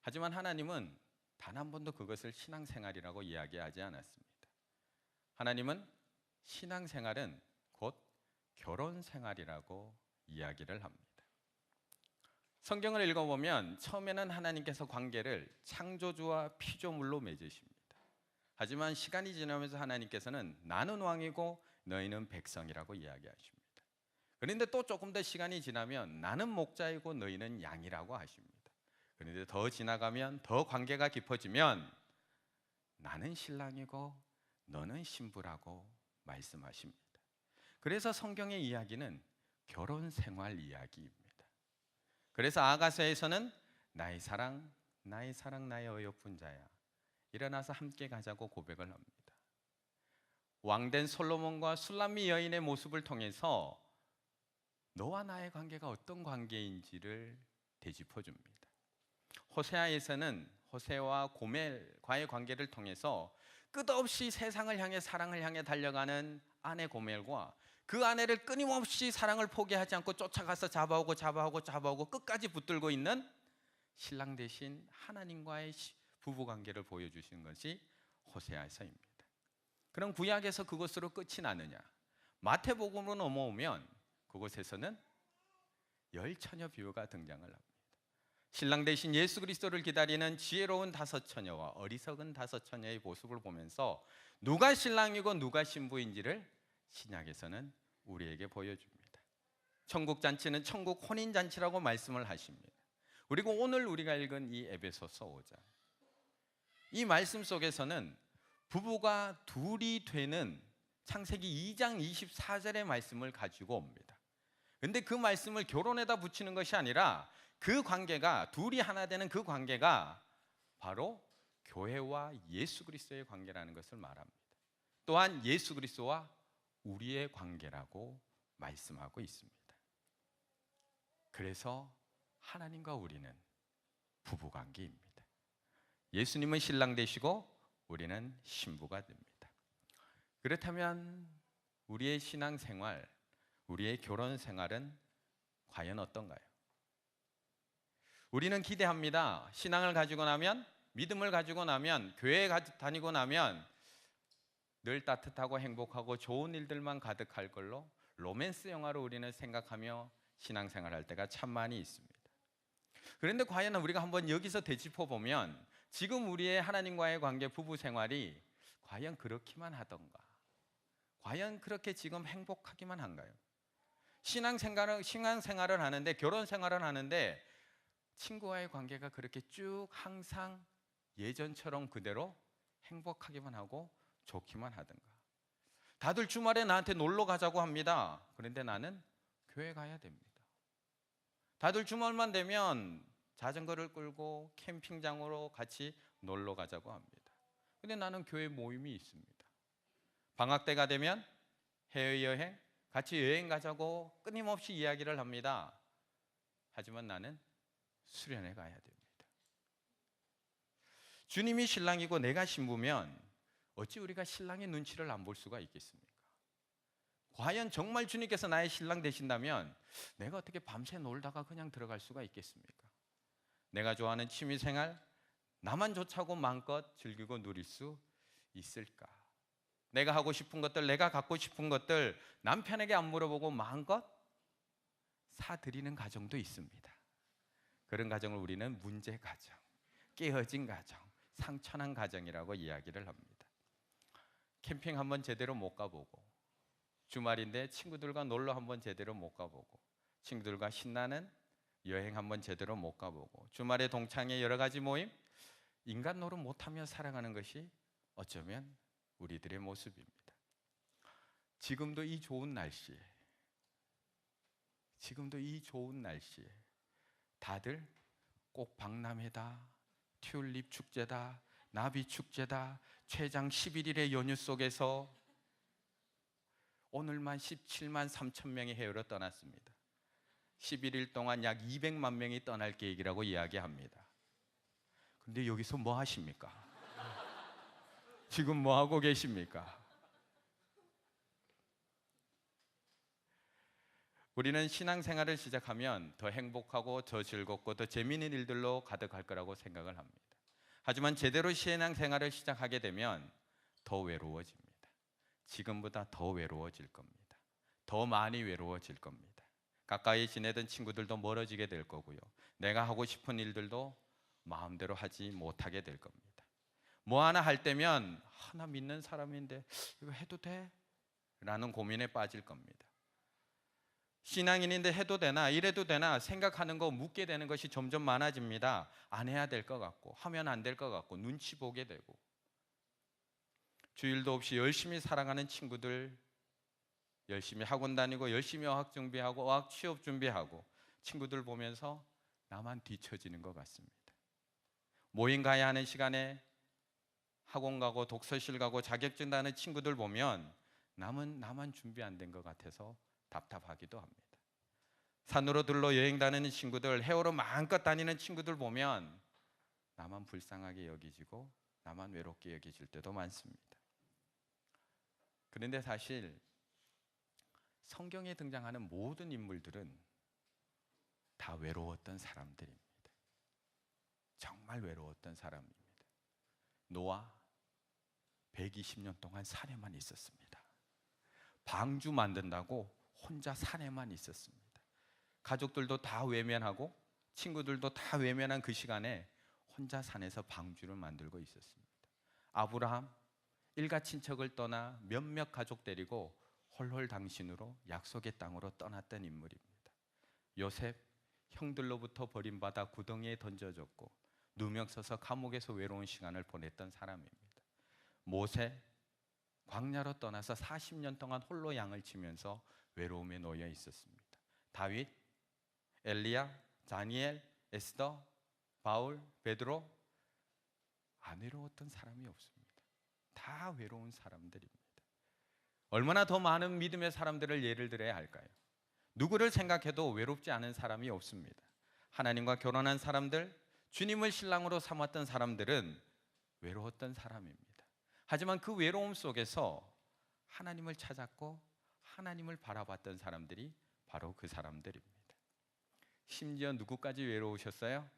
하지만 하나님은 단 한 번도 그것을 신앙생활이라고 이야기하지 않았습니다. 하나님은 신앙생활은 곧 결혼생활이라고 이야기를 합니다. 성경을 읽어보면 처음에는 하나님께서 관계를 창조주와 피조물로 맺으십니다. 하지만 시간이 지나면서 하나님께서는 나는 왕이고 너희는 백성이라고 이야기하십니다. 그런데 또 조금 더 시간이 지나면 나는 목자이고 너희는 양이라고 하십니다. 그런데 더 지나가면 더 관계가 깊어지면 나는 신랑이고 너는 신부라고 말씀하십니다. 그래서 성경의 이야기는 결혼 생활 이야기입니다. 그래서 아가서에서는 나의 사랑 나의 어여쁜 자야 일어나서 함께 가자고 고백을 합니다. 왕된 솔로몬과 술람미 여인의 모습을 통해서 너와 나의 관계가 어떤 관계인지를 되짚어 줍니다. 호세아에서는 호세와 고멜과의 관계를 통해서 끝없이 세상을 향해 사랑을 향해 달려가는 아내 고멜과 그 아내를 끊임없이 사랑을 포기하지 않고 쫓아가서 잡아오고 끝까지 붙들고 있는 신랑 대신 하나님과의 부부관계를 보여주시는 것이 호세아서입니다. 그럼 구약에서 그것으로 끝이 나느냐? 마태복음으로 넘어오면 그곳에서는 열처녀 비유가 등장을 합니다. 신랑 대신 예수 그리스도를 기다리는 지혜로운 다섯 처녀와 어리석은 다섯 처녀의 모습을 보면서 누가 신랑이고 누가 신부인지를 신약에서는 우리에게 보여줍니다. 천국 잔치는 천국 혼인 잔치라고 말씀을 하십니다. 그리고 오늘 우리가 읽은 이 에베소서 5장, 이 말씀 속에서는 부부가 둘이 되는 창세기 2장 24절의 말씀을 가지고 옵니다. 근데 그 말씀을 결혼에다 붙이는 것이 아니라 그 관계가 둘이 하나 되는 그 관계가 바로 교회와 예수 그리스도의 관계라는 것을 말합니다. 또한 예수 그리스도와 우리의 관계라고 말씀하고 있습니다. 그래서 하나님과 우리는 부부 관계입니다. 예수님은 신랑 되시고 우리는 신부가 됩니다. 그렇다면 우리의 신앙생활, 우리의 결혼 생활은 과연 어떤가요? 우리는 기대합니다. 신앙을 가지고 나면, 믿음을 가지고 나면, 교회에 다니고 나면 늘 따뜻하고 행복하고 좋은 일들만 가득할 걸로 로맨스 영화로 우리는 생각하며 신앙생활할 때가 참 많이 있습니다. 그런데 과연 우리가 한번 여기서 되짚어 보면 지금 우리의 하나님과의 관계, 부부 생활이 과연 그렇기만 하던가? 과연 그렇게 지금 행복하기만 한가요? 신앙생활을 하는데, 결혼 생활을 하는데 친구와의 관계가 그렇게 쭉 항상 예전처럼 그대로 행복하기만 하고 좋기만 하던가? 다들 주말에 나한테 놀러 가자고 합니다. 그런데 나는 교회 가야 됩니다. 다들 주말만 되면 자전거를 끌고 캠핑장으로 같이 놀러 가자고 합니다. 근데 나는 교회 모임이 있습니다. 방학 때가 되면 해외여행, 같이 여행 가자고 끊임없이 이야기를 합니다. 하지만 나는 수련회 가야 됩니다. 주님이 신랑이고 내가 신부면 어찌 우리가 신랑의 눈치를 안 볼 수가 있겠습니까? 과연 정말 주님께서 나의 신랑 되신다면 내가 어떻게 밤새 놀다가 그냥 들어갈 수가 있겠습니까? 내가 좋아하는 취미생활, 나만 좋자고 마음껏 즐기고 누릴 수 있을까? 내가 하고 싶은 것들, 내가 갖고 싶은 것들 남편에게 안 물어보고 마음껏 사드리는 가정도 있습니다. 그런 가정을 우리는 문제 가정, 깨어진 가정, 상처난 가정이라고 이야기를 합니다. 캠핑 한번 제대로 못 가보고, 주말인데 친구들과 놀러 한번 제대로 못 가보고, 친구들과 신나는 여행 한번 제대로 못 가보고, 주말에 동창회 여러 가지 모임, 인간 노릇 못하며 살아가는 것이 어쩌면 우리들의 모습입니다. 지금도 이 좋은 날씨에 다들 꼭 박람회다, 튤립 축제다, 나비 축제다, 최장 11일의 연휴 속에서 오늘만 17만 3천 명이 해외로 떠났습니다. 11일 동안 약 200만 명이 떠날 계획이라고 이야기합니다. 근데 여기서 뭐 하십니까? 지금 뭐 하고 계십니까? 우리는 신앙생활을 시작하면 더 행복하고 더 즐겁고 더 재미있는 일들로 가득할 거라고 생각을 합니다. 하지만 제대로 신앙생활을 시작하게 되면 더 외로워집니다. 지금보다 더 외로워질 겁니다. 더 많이 외로워질 겁니다. 가까이 지내던 친구들도 멀어지게 될 거고요. 내가 하고 싶은 일들도 마음대로 하지 못하게 될 겁니다. 뭐 하나 할 때면 나 믿는 사람인데 이거 해도 돼? 라는 고민에 빠질 겁니다. 신앙인인데 해도 되나 이래도 되나 생각하는 거 묻게 되는 것이 점점 많아집니다. 안 해야 될 것 같고 하면 안 될 것 같고 눈치 보게 되고 주일도 없이 열심히 살아가는 친구들 열심히 학원 다니고 열심히 어학 준비하고 어학 취업 준비하고 친구들 보면서 나만 뒤처지는 것 같습니다. 모임 가야 하는 시간에 학원 가고 독서실 가고 자격증 따는 친구들 보면 나만 준비 안 된 것 같아서 답답하기도 합니다. 산으로 들러 여행 다니는 친구들, 해외로 마음껏 다니는 친구들 보면 나만 불쌍하게 여기지고 나만 외롭게 여기질 때도 많습니다. 그런데 사실 성경에 등장하는 모든 인물들은 다 외로웠던 사람들입니다. 정말 외로웠던 사람입니다. 노아 120년 동안 산에만 있었습니다. 방주 만든다고 혼자 산에만 있었습니다. 가족들도 다 외면하고 친구들도 다 외면한 그 시간에 혼자 산에서 방주를 만들고 있었습니다. 아브라함 일가 친척을 떠나 몇몇 가족 데리고 홀홀당신으로 약속의 땅으로 떠났던 인물입니다. 요셉 형들로부터 버림받아 구덩이에 던져졌고 누명 써서 감옥에서 외로운 시간을 보냈던 사람입니다. 모세 광야로 떠나서 40년 동안 홀로 양을 치면서 외로움에 놓여 있었습니다. 다윗, 엘리야, 다니엘, 에스더, 바울, 베드로 안 외로웠던 사람이 없습니다. 다 외로운 사람들입니다. 얼마나 더 많은 믿음의 사람들을 예를 들어야 할까요? 누구를 생각해도 외롭지 않은 사람이 없습니다. 하나님과 결혼한 사람들, 주님을 신랑으로 삼았던 사람들은 외로웠던 사람입니다. 하지만 그 외로움 속에서 하나님을 찾았고 하나님을 바라봤던 사람들이 바로 그 사람들입니다. 심지어 누구까지 외로우셨어요?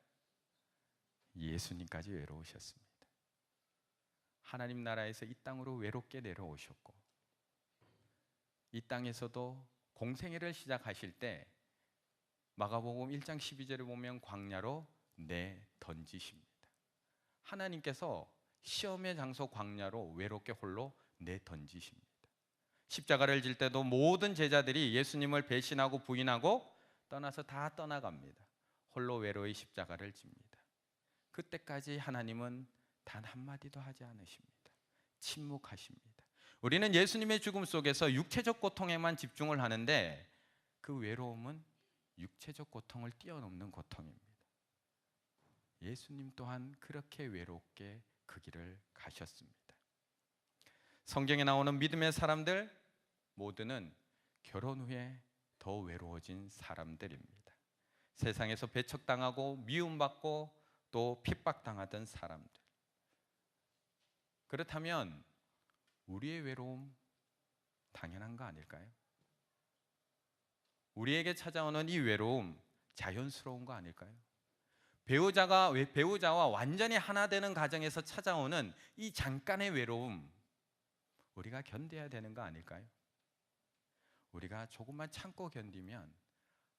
예수님까지 외로우셨습니다. 하나님 나라에서 이 땅으로 외롭게 내려오셨고 이 땅에서도 공생애를 시작하실 때 마가복음 1장 12절을 보면 광야로 내던지십니다. 하나님께서 시험의 장소 광야로 외롭게 홀로 내던지십니다. 십자가를 질 때도 모든 제자들이 예수님을 배신하고 부인하고 떠나서 다 떠나갑니다. 홀로 외로이 십자가를 집니다. 그때까지 하나님은 단 한마디도 하지 않으십니다. 침묵하십니다. 우리는 예수님의 죽음 속에서 육체적 고통에만 집중을 하는데 그 외로움은 육체적 고통을 뛰어넘는 고통입니다. 예수님 또한 그렇게 외롭게 그 길을 가셨습니다. 성경에 나오는 믿음의 사람들 모두는 결혼 후에 더 외로워진 사람들입니다. 세상에서 배척당하고 미움받고 또 핍박당하던 사람들. 그렇다면 우리의 외로움 당연한 거 아닐까요? 우리에게 찾아오는 이 외로움 자연스러운 거 아닐까요? 배우자와 완전히 하나 되는 가정에서 찾아오는 이 잠깐의 외로움 우리가 견뎌야 되는 거 아닐까요? 우리가 조금만 참고 견디면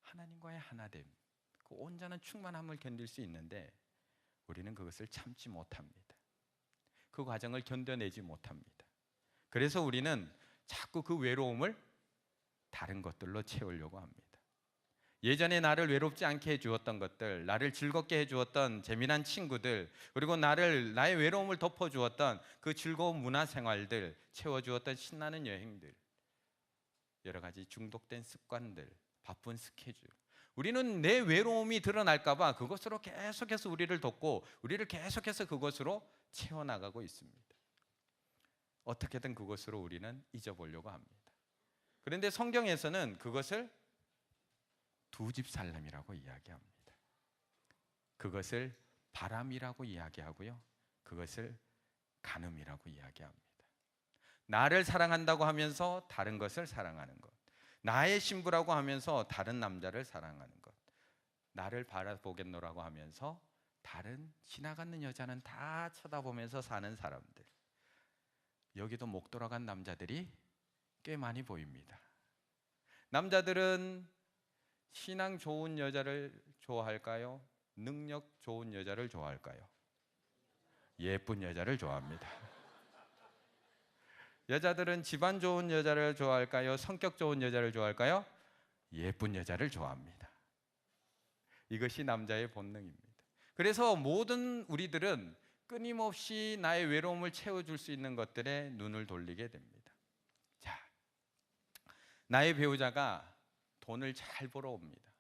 하나님과의 하나됨, 그 온전한 충만함을 견딜 수 있는데 우리는 그것을 참지 못합니다. 그 과정을 견뎌내지 못합니다. 그래서 우리는 자꾸 그 외로움을 다른 것들로 채우려고 합니다. 예전에 나를 외롭지 않게 해주었던 것들, 나를 즐겁게 해주었던 재미난 친구들, 그리고 나의 외로움을 덮어주었던 그 즐거운 문화생활들, 채워주었던 신나는 여행들, 여러 가지 중독된 습관들, 바쁜 스케줄. 우리는 내 외로움이 드러날까 봐 그것으로 계속해서 우리를 돕고 우리를 계속해서 그것으로 채워나가고 있습니다. 어떻게든 그것으로 우리는 잊어보려고 합니다. 그런데 성경에서는 그것을 두 집 살림이라고 이야기합니다. 그것을 바람이라고 이야기하고요. 그것을 간음이라고 이야기합니다. 나를 사랑한다고 하면서 다른 것을 사랑하는 것, 나의 신부라고 하면서 다른 남자를 사랑하는 것, 나를 바라보겠노라고 하면서 다른 지나가는 여자는 다 쳐다보면서 사는 사람들. 여기도 목 돌아간 남자들이 꽤 많이 보입니다. 남자들은 신앙 좋은 여자를 좋아할까요? 능력 좋은 여자를 좋아할까요? 예쁜 여자를 좋아합니다. 여자들은 집안 좋은 여자를 좋아할까요? 성격 좋은 여자를 좋아할까요? 예쁜 여자를 좋아합니다. 이것이 남자의 본능입니다. 그래서 모든 우리들은 끊임없이 나의 외로움을 채워줄 수 있는 것들에 눈을 돌리게 됩니다. 자, 나의 배우자가 돈을 잘 벌어옵니다.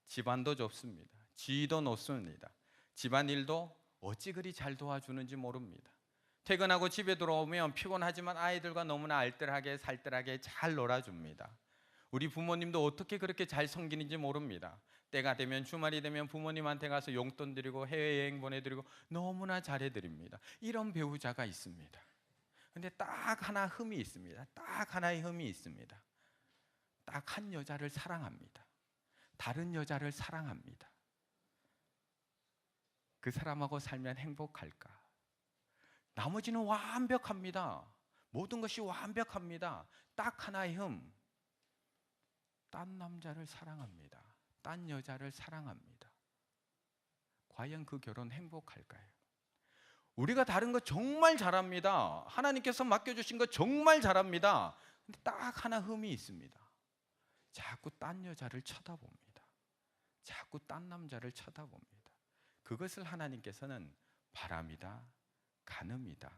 집안도 좋습니다. 지위도 높습니다. 집안일도 어찌 그리 잘 도와주는지 모릅니다. 퇴근하고 집에 들어오면 피곤하지만 아이들과 너무나 알뜰하게 살뜰하게 잘 놀아줍니다. 우리 부모님도 어떻게 그렇게 잘 섬기는지 모릅니다. 때가 되면 주말이 되면 부모님한테 가서 용돈 드리고 해외여행 보내드리고 너무나 잘해드립니다. 이런 배우자가 있습니다. 근데 딱 하나 흠이 있습니다. 딱 하나의 흠이 있습니다. 딱 한 여자를 사랑합니다. 다른 여자를 사랑합니다. 그 사람하고 살면 행복할까? 나머지는 완벽합니다. 모든 것이 완벽합니다. 딱 하나의 흠. 딴 남자를 사랑합니다. 딴 여자를 사랑합니다. 과연 그 결혼 행복할까요? 우리가 다른 거 정말 잘합니다. 하나님께서 맡겨주신 거 정말 잘합니다. 근데 딱 하나 흠이 있습니다. 자꾸 딴 여자를 쳐다봅니다. 자꾸 딴 남자를 쳐다봅니다. 그것을 하나님께서는 바람이다, 간음이다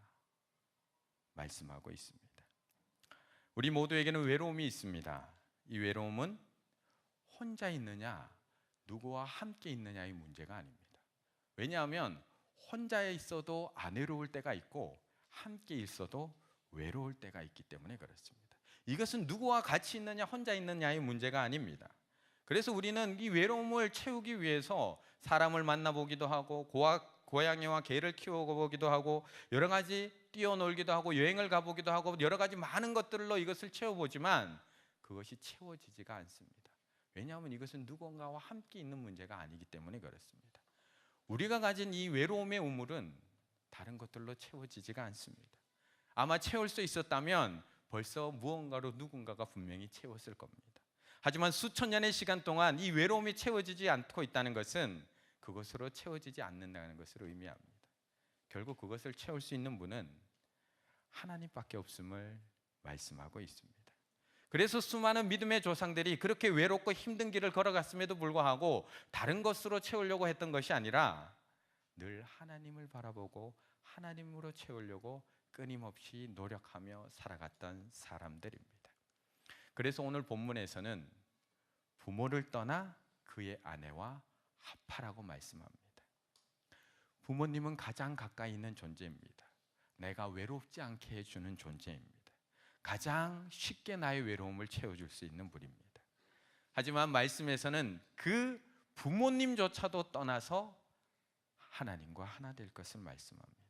말씀하고 있습니다. 우리 모두에게는 외로움이 있습니다. 이 외로움은 혼자 있느냐, 누구와 함께 있느냐의 문제가 아닙니다. 왜냐하면 혼자 있어도 안 외로울 때가 있고 함께 있어도 외로울 때가 있기 때문에 그렇습니다. 이것은 누구와 같이 있느냐, 혼자 있느냐의 문제가 아닙니다. 그래서 우리는 이 외로움을 채우기 위해서 사람을 만나보기도 하고 고양이와 개를 키워보기도 하고 여러 가지 뛰어놀기도 하고 여행을 가보기도 하고 여러 가지 많은 것들로 이것을 채워보지만 그것이 채워지지가 않습니다. 왜냐하면 이것은 누군가와 함께 있는 문제가 아니기 때문에 그렇습니다. 우리가 가진 이 외로움의 우물은 다른 것들로 채워지지가 않습니다. 아마 채울 수 있었다면 벌써 무언가로 누군가가 분명히 채웠을 겁니다. 하지만 수천 년의 시간 동안 이 외로움이 채워지지 않고 있다는 것은 그것으로 채워지지 않는다는 것을 의미합니다. 결국 그것을 채울 수 있는 분은 하나님밖에 없음을 말씀하고 있습니다. 그래서 수많은 믿음의 조상들이 그렇게 외롭고 힘든 길을 걸어갔음에도 불구하고 다른 것으로 채우려고 했던 것이 아니라 늘 하나님을 바라보고 하나님으로 채우려고 끊임없이 노력하며 살아갔던 사람들입니다. 그래서 오늘 본문에서는 부모를 떠나 그의 아내와 합하라고 말씀합니다. 부모님은 가장 가까이 있는 존재입니다. 내가 외롭지 않게 해주는 존재입니다. 가장 쉽게 나의 외로움을 채워줄 수 있는 분입니다. 하지만 말씀에서는 그 부모님조차도 떠나서 하나님과 하나 될 것을 말씀합니다.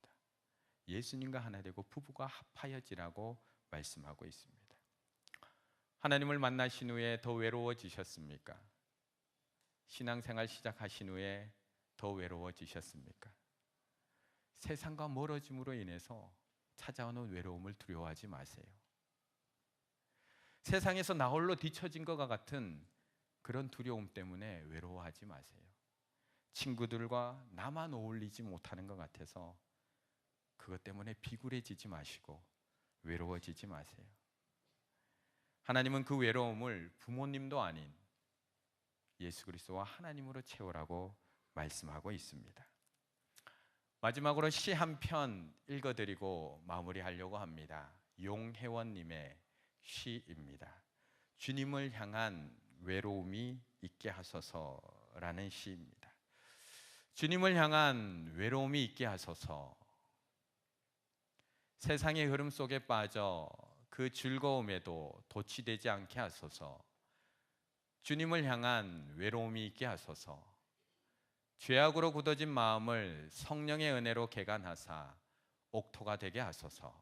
예수님과 하나 되고 부부가 합하여지라고 말씀하고 있습니다. 하나님을 만나신 후에 더 외로워지셨습니까? 신앙생활 시작하신 후에 더 외로워지셨습니까? 세상과 멀어짐으로 인해서 찾아오는 외로움을 두려워하지 마세요. 세상에서 나 홀로 뒤처진 것과 같은 그런 두려움 때문에 외로워하지 마세요. 친구들과 나만 어울리지 못하는 것 같아서 그것 때문에 비굴해지지 마시고 외로워지지 마세요. 하나님은 그 외로움을 부모님도 아닌 예수 그리스도와 하나님으로 채우라고 말씀하고 있습니다. 마지막으로 시 한 편 읽어드리고 마무리하려고 합니다. 용혜원님의 시입니다. 주님을 향한 외로움이 있게 하소서라는 시입니다. 주님을 향한 외로움이 있게 하소서. 세상의 흐름 속에 빠져 그 즐거움에도 도취되지 않게 하소서. 주님을 향한 외로움이 있게 하소서. 죄악으로 굳어진 마음을 성령의 은혜로 개간하사 옥토가 되게 하소서.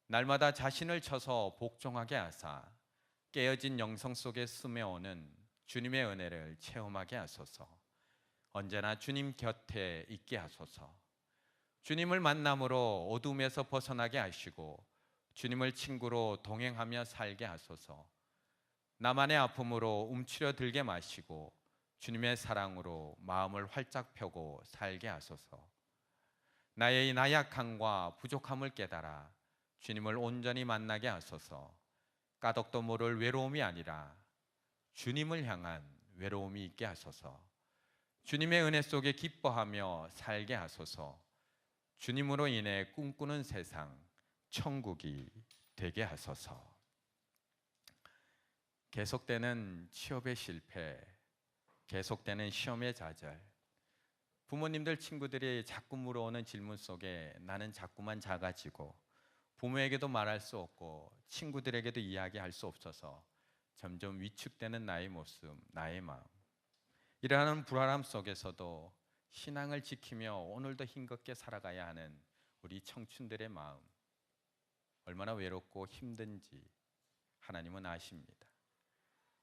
날마다 자신을 쳐서 복종하게 하사 깨어진 영성 속에 스며오는 주님의 은혜를 체험하게 하소서. 언제나 주님 곁에 있게 하소서. 주님을 만남으로 어둠에서 벗어나게 하시고 주님을 친구로 동행하며 살게 하소서. 나만의 아픔으로 움츠려 들게 마시고 주님의 사랑으로 마음을 활짝 펴고 살게 하소서. 나의 이 나약함과 부족함을 깨달아 주님을 온전히 만나게 하소서. 까닭도 모를 외로움이 아니라 주님을 향한 외로움이 있게 하소서. 주님의 은혜 속에 기뻐하며 살게 하소서. 주님으로 인해 꿈꾸는 세상, 천국이 되게 하소서. 계속되는 취업의 실패, 계속되는 시험의 좌절, 부모님들, 친구들이 자꾸 물어오는 질문 속에 나는 자꾸만 작아지고 부모에게도 말할 수 없고 친구들에게도 이야기할 수 없어서 점점 위축되는 나의 모습, 나의 마음, 이러한 불안함 속에서도 신앙을 지키며 오늘도 힘겹게 살아가야 하는 우리 청춘들의 마음, 얼마나 외롭고 힘든지 하나님은 아십니다.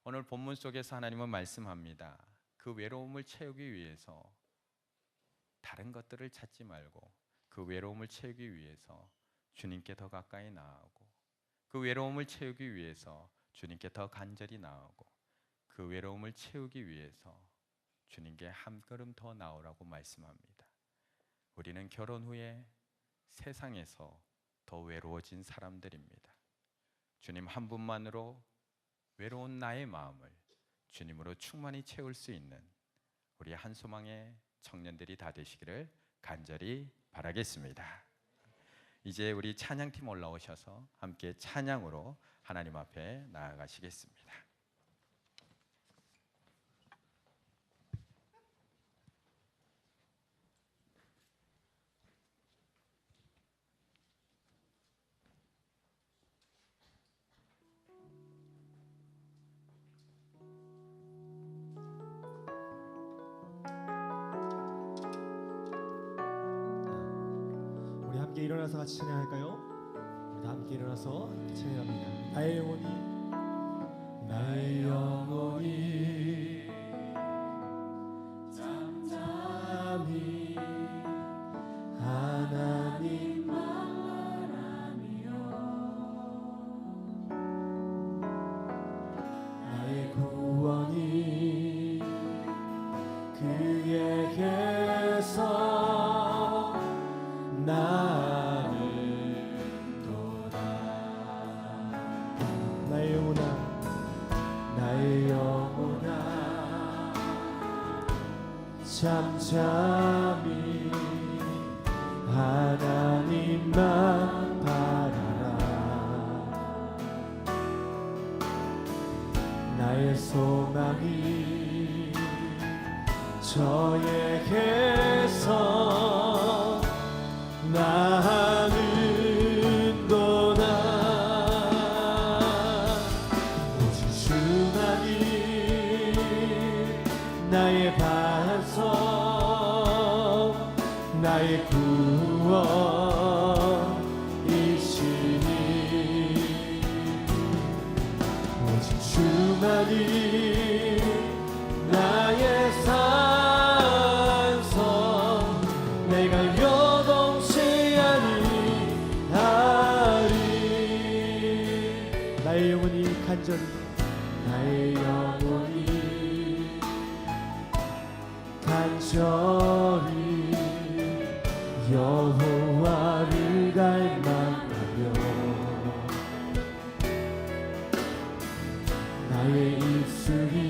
오늘 본문 속에서 하나님은 말씀합니다. 그 외로움을 채우기 위해서 다른 것들을 찾지 말고 그 외로움을 채우기 위해서 주님께 더 가까이 나아오고, 그 외로움을 채우기 위해서 주님께 더 간절히 나아오고, 그 외로움을 채우기 위해서 주님께 한 걸음 더 나오라고 말씀합니다. 우리는 결혼 후에 세상에서 더 외로워진 사람들입니다. 주님 한 분만으로 외로운 나의 마음을 주님으로 충만히 채울 수 있는 우리 한소망의 청년들이 다 되시기를 간절히 바라겠습니다. 이제 우리 찬양팀 올라오셔서 함께 찬양으로 하나님 앞에 나아가시겠습니다. 우리 함께 일어나서 같이 찬양할까요? 우리 다 함께 일어나서 함께 찬양합니다. 나의 영혼이 나의 영혼이 잠잠히 하나님만 나의 구원이 그에게서 나를 도다. 나의 영혼아 나의 영혼아 잠잠히 하나님만 바라라. 나의 소망이 저에게서 나는 도다. 오직 주만이 나의 반석, 나의 구원이시니. 오직 주만이 나의 산성, 내가 요동치 아니하리. 나의 영혼이 간절히 나의 영혼이 간절히 여호와를 갈망하며 나의 입술이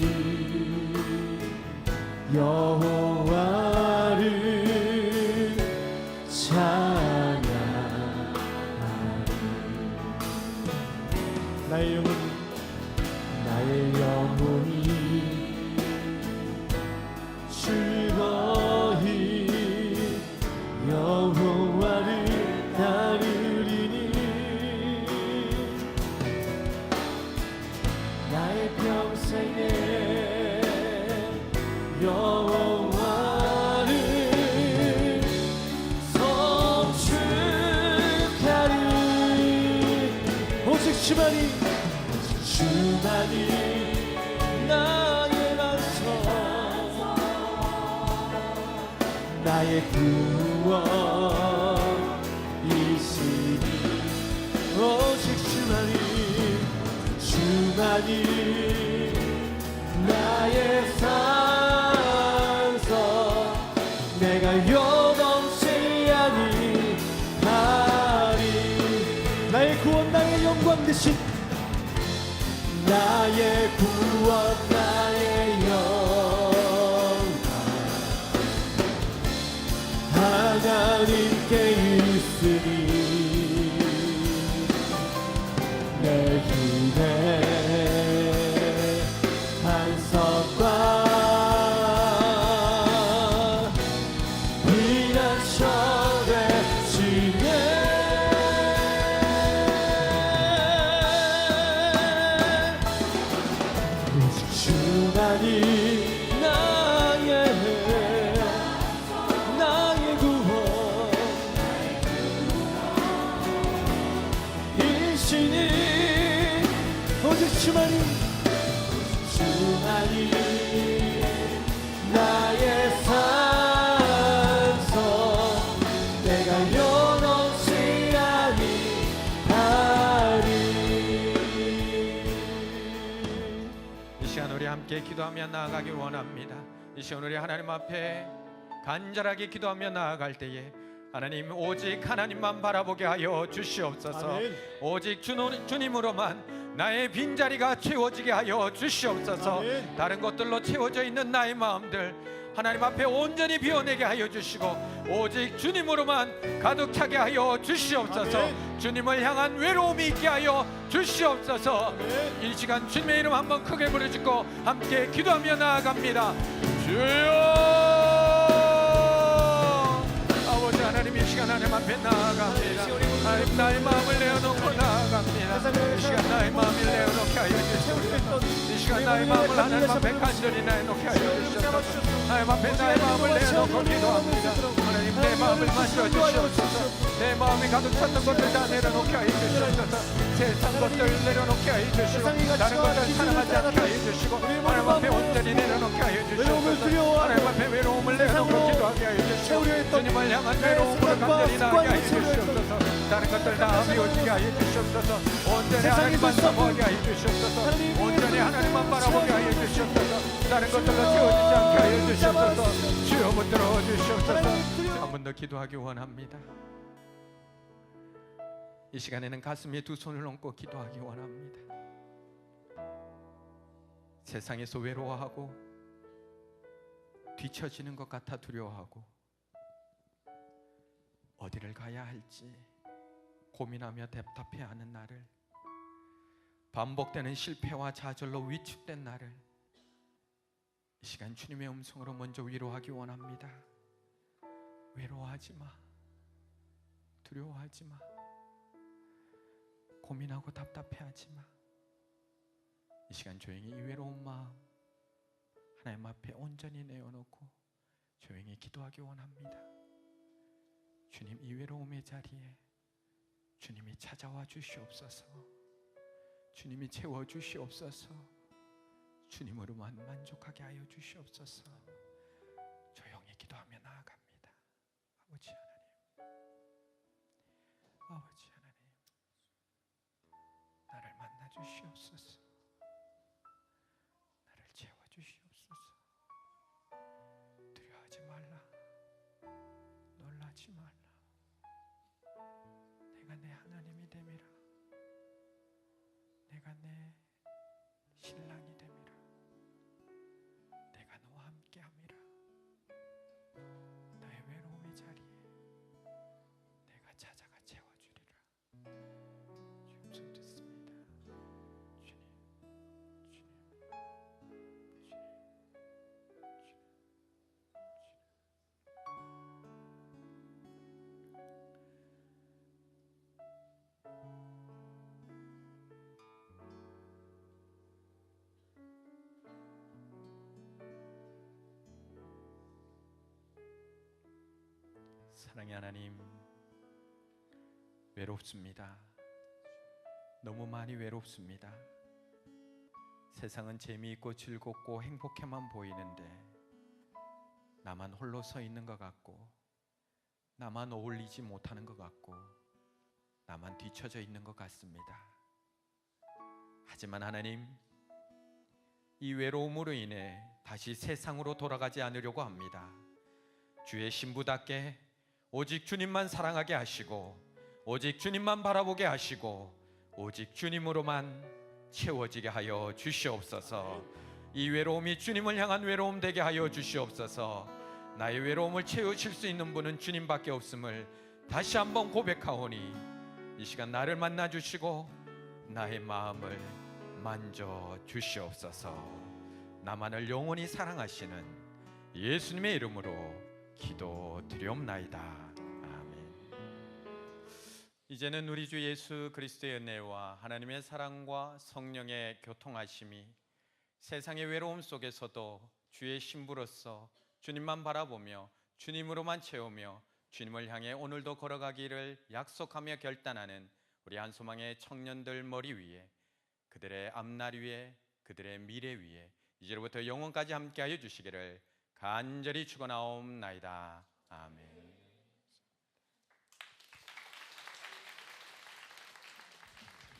여호와를 찬양하리. 나의 영혼이 나의 영혼이 즐거이 여호와를 따르리니. 여호와를 성축하리. 오직 주만이 나의 반석, 나의 구원이시니. 오직 주만이 나의 산성, 내가 영원치 아니하리. 나의 구원, 나의 영광 되신, 나의 구원, 나의 영광 하나님께 있으니 내 힘의 반석과 피난처 되시네. 오직 주만이 나의 구원 이시니. 오직 주만이 나의 산성, 내가 영원치 아니하리. 이 시간 우리 함께 기도하며 나아가길 원합니다. 이 시간 우리 하나님 앞에 간절하게 기도하며 나아갈 때에 하나님, 오직 하나님만 바라보게 하여 주시옵소서. 아멘. 오직 주님으로만 나의 빈자리가 채워지게 하여 주시옵소서. 아멘. 다른 것들로 채워져 있는 나의 마음들 하나님 앞에 온전히 비워내게 하여 주시고 오직 주님으로만 가득 차게 하여 주시옵소서. 아멘. 주님을 향한 외로움이 있게 하여 주시옵소서. 아멘. 이 시간 주님의 이름 한번 크게 부르짖고 함께 기도하며 나아갑니다. 주여, 아버지 하나님, 이 시간 하나님 앞에 나아갑니다. 하나님, 나의 마음을 내어놓고 나아갑니다. 이 시간 나의 마음을 내어놓게 하여 주시옵소서. 이 시간 나의 마음을 하나님 앞에 간절히 내어놓게 하여 주시옵소서. 하나님 앞에 나의 마음을 내어놓고 기도합니다. 하나님, 내 마음을 만져주시옵소서. 내 마음이 가득 찼던 것들 다 내려놓게 하여 주시옵소서. 세상 것들 내려놓게 하여 주시고 다른 것들 사랑하지 않게 하여 주시고 하나님 앞에 온전히 내려놓게 하여 주시옵소서. 하나님 앞에 외로움을 내려놓고 기도하게 하여 주시고 주님을 향한 외로움으로 간절히 나아가게 하여 주시옵소서. 다른 것들 다 비워지게 하여 주시옵소서. 온전히 하나님만 바라보게 하여 주시옵소서. 온전히 하나님만 바라보게 하여 주시옵소서. 다른 것들로 채워지지 않게 하여 주시옵소서. 주여 붙들어 주시옵소서. 한 번 더 기도하기 원합니다. 이 시간에는 가슴에 두 손을 얹고 기도하기 원합니다. 세상에서 외로워하고 뒤처지는 것 같아 두려워하고 어디를 가야 할지 고민하며 답답해하는 나를, 반복되는 실패와 좌절로 위축된 나를 이 시간 주님의 음성으로 먼저 위로하기 원합니다. 외로워하지 마, 두려워하지 마, 고민하고 답답해하지 마. 이 시간 조용히 이 외로운 마음 하나님 앞에 온전히 내어놓고 조용히 기도하기 원합니다. 주님, 이 외로움의 자리에 주님이 찾아와 주시옵소서. 주님이 채워 주시옵소서. 주님으로만 만족하게 하여 주시옵소서. 조용히 기도하며 나아갑니다. 아버지 하나님, 아버지 하나님, 나를 만나 주시옵소서. 나를 채워 주시옵소서. 두려워하지 말라, 놀라지 말라. 내가 내 하나님이 됨이라. 내가 내 신랑이 됨이라. 내가 너와 함께함이라. 너의 외로움의 자리에 내가 찾아가 채워주리라. 주님, 손 듣습니다. 주님, 사랑의 하나님, 외롭습니다. 너무 많이 외롭습니다. 세상은 재미있고 즐겁고 행복해만 보이는데 나만 홀로 서 있는 것 같고, 나만 어울리지 못하는 것 같고, 나만 뒤처져 있는 것 같습니다. 하지만 하나님, 이 외로움으로 인해 다시 세상으로 돌아가지 않으려고 합니다. 주의 신부답게 오직 주님만 사랑하게 하시고, 오직 주님만 바라보게 하시고, 오직 주님으로만 채워지게 하여 주시옵소서. 이 외로움이 주님을 향한 외로움 되게 하여 주시옵소서. 나의 외로움을 채우실 수 있는 분은 주님밖에 없음을 다시 한번 고백하오니, 이 시간 나를 만나 주시고 나의 마음을 만져 주시옵소서. 나만을 영원히 사랑하시는 예수님의 이름으로 기도드리옵나이다. 아멘. 이제는 우리 주 예수 그리스도의 은혜와 하나님의 사랑과 성령의 교통하심이 세상의 외로움 속에서도 주의 신부로서 주님만 바라보며 주님으로만 채우며 주님을 향해 오늘도 걸어가기를 약속하며 결단하는 우리 한소망의 청년들 머리 위에, 그들의 앞날 위에, 그들의 미래 위에 이제로부터 영원까지 함께하여 주시기를 간절히 축원하옵나이다. 아멘.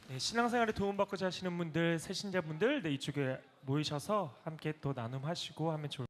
네, 신앙생활에 도움받고자 하시는 분들, 새신자분들, 이쪽에 모이셔서 함께 또 나눔하시고 하면 좋을 것 같습니다.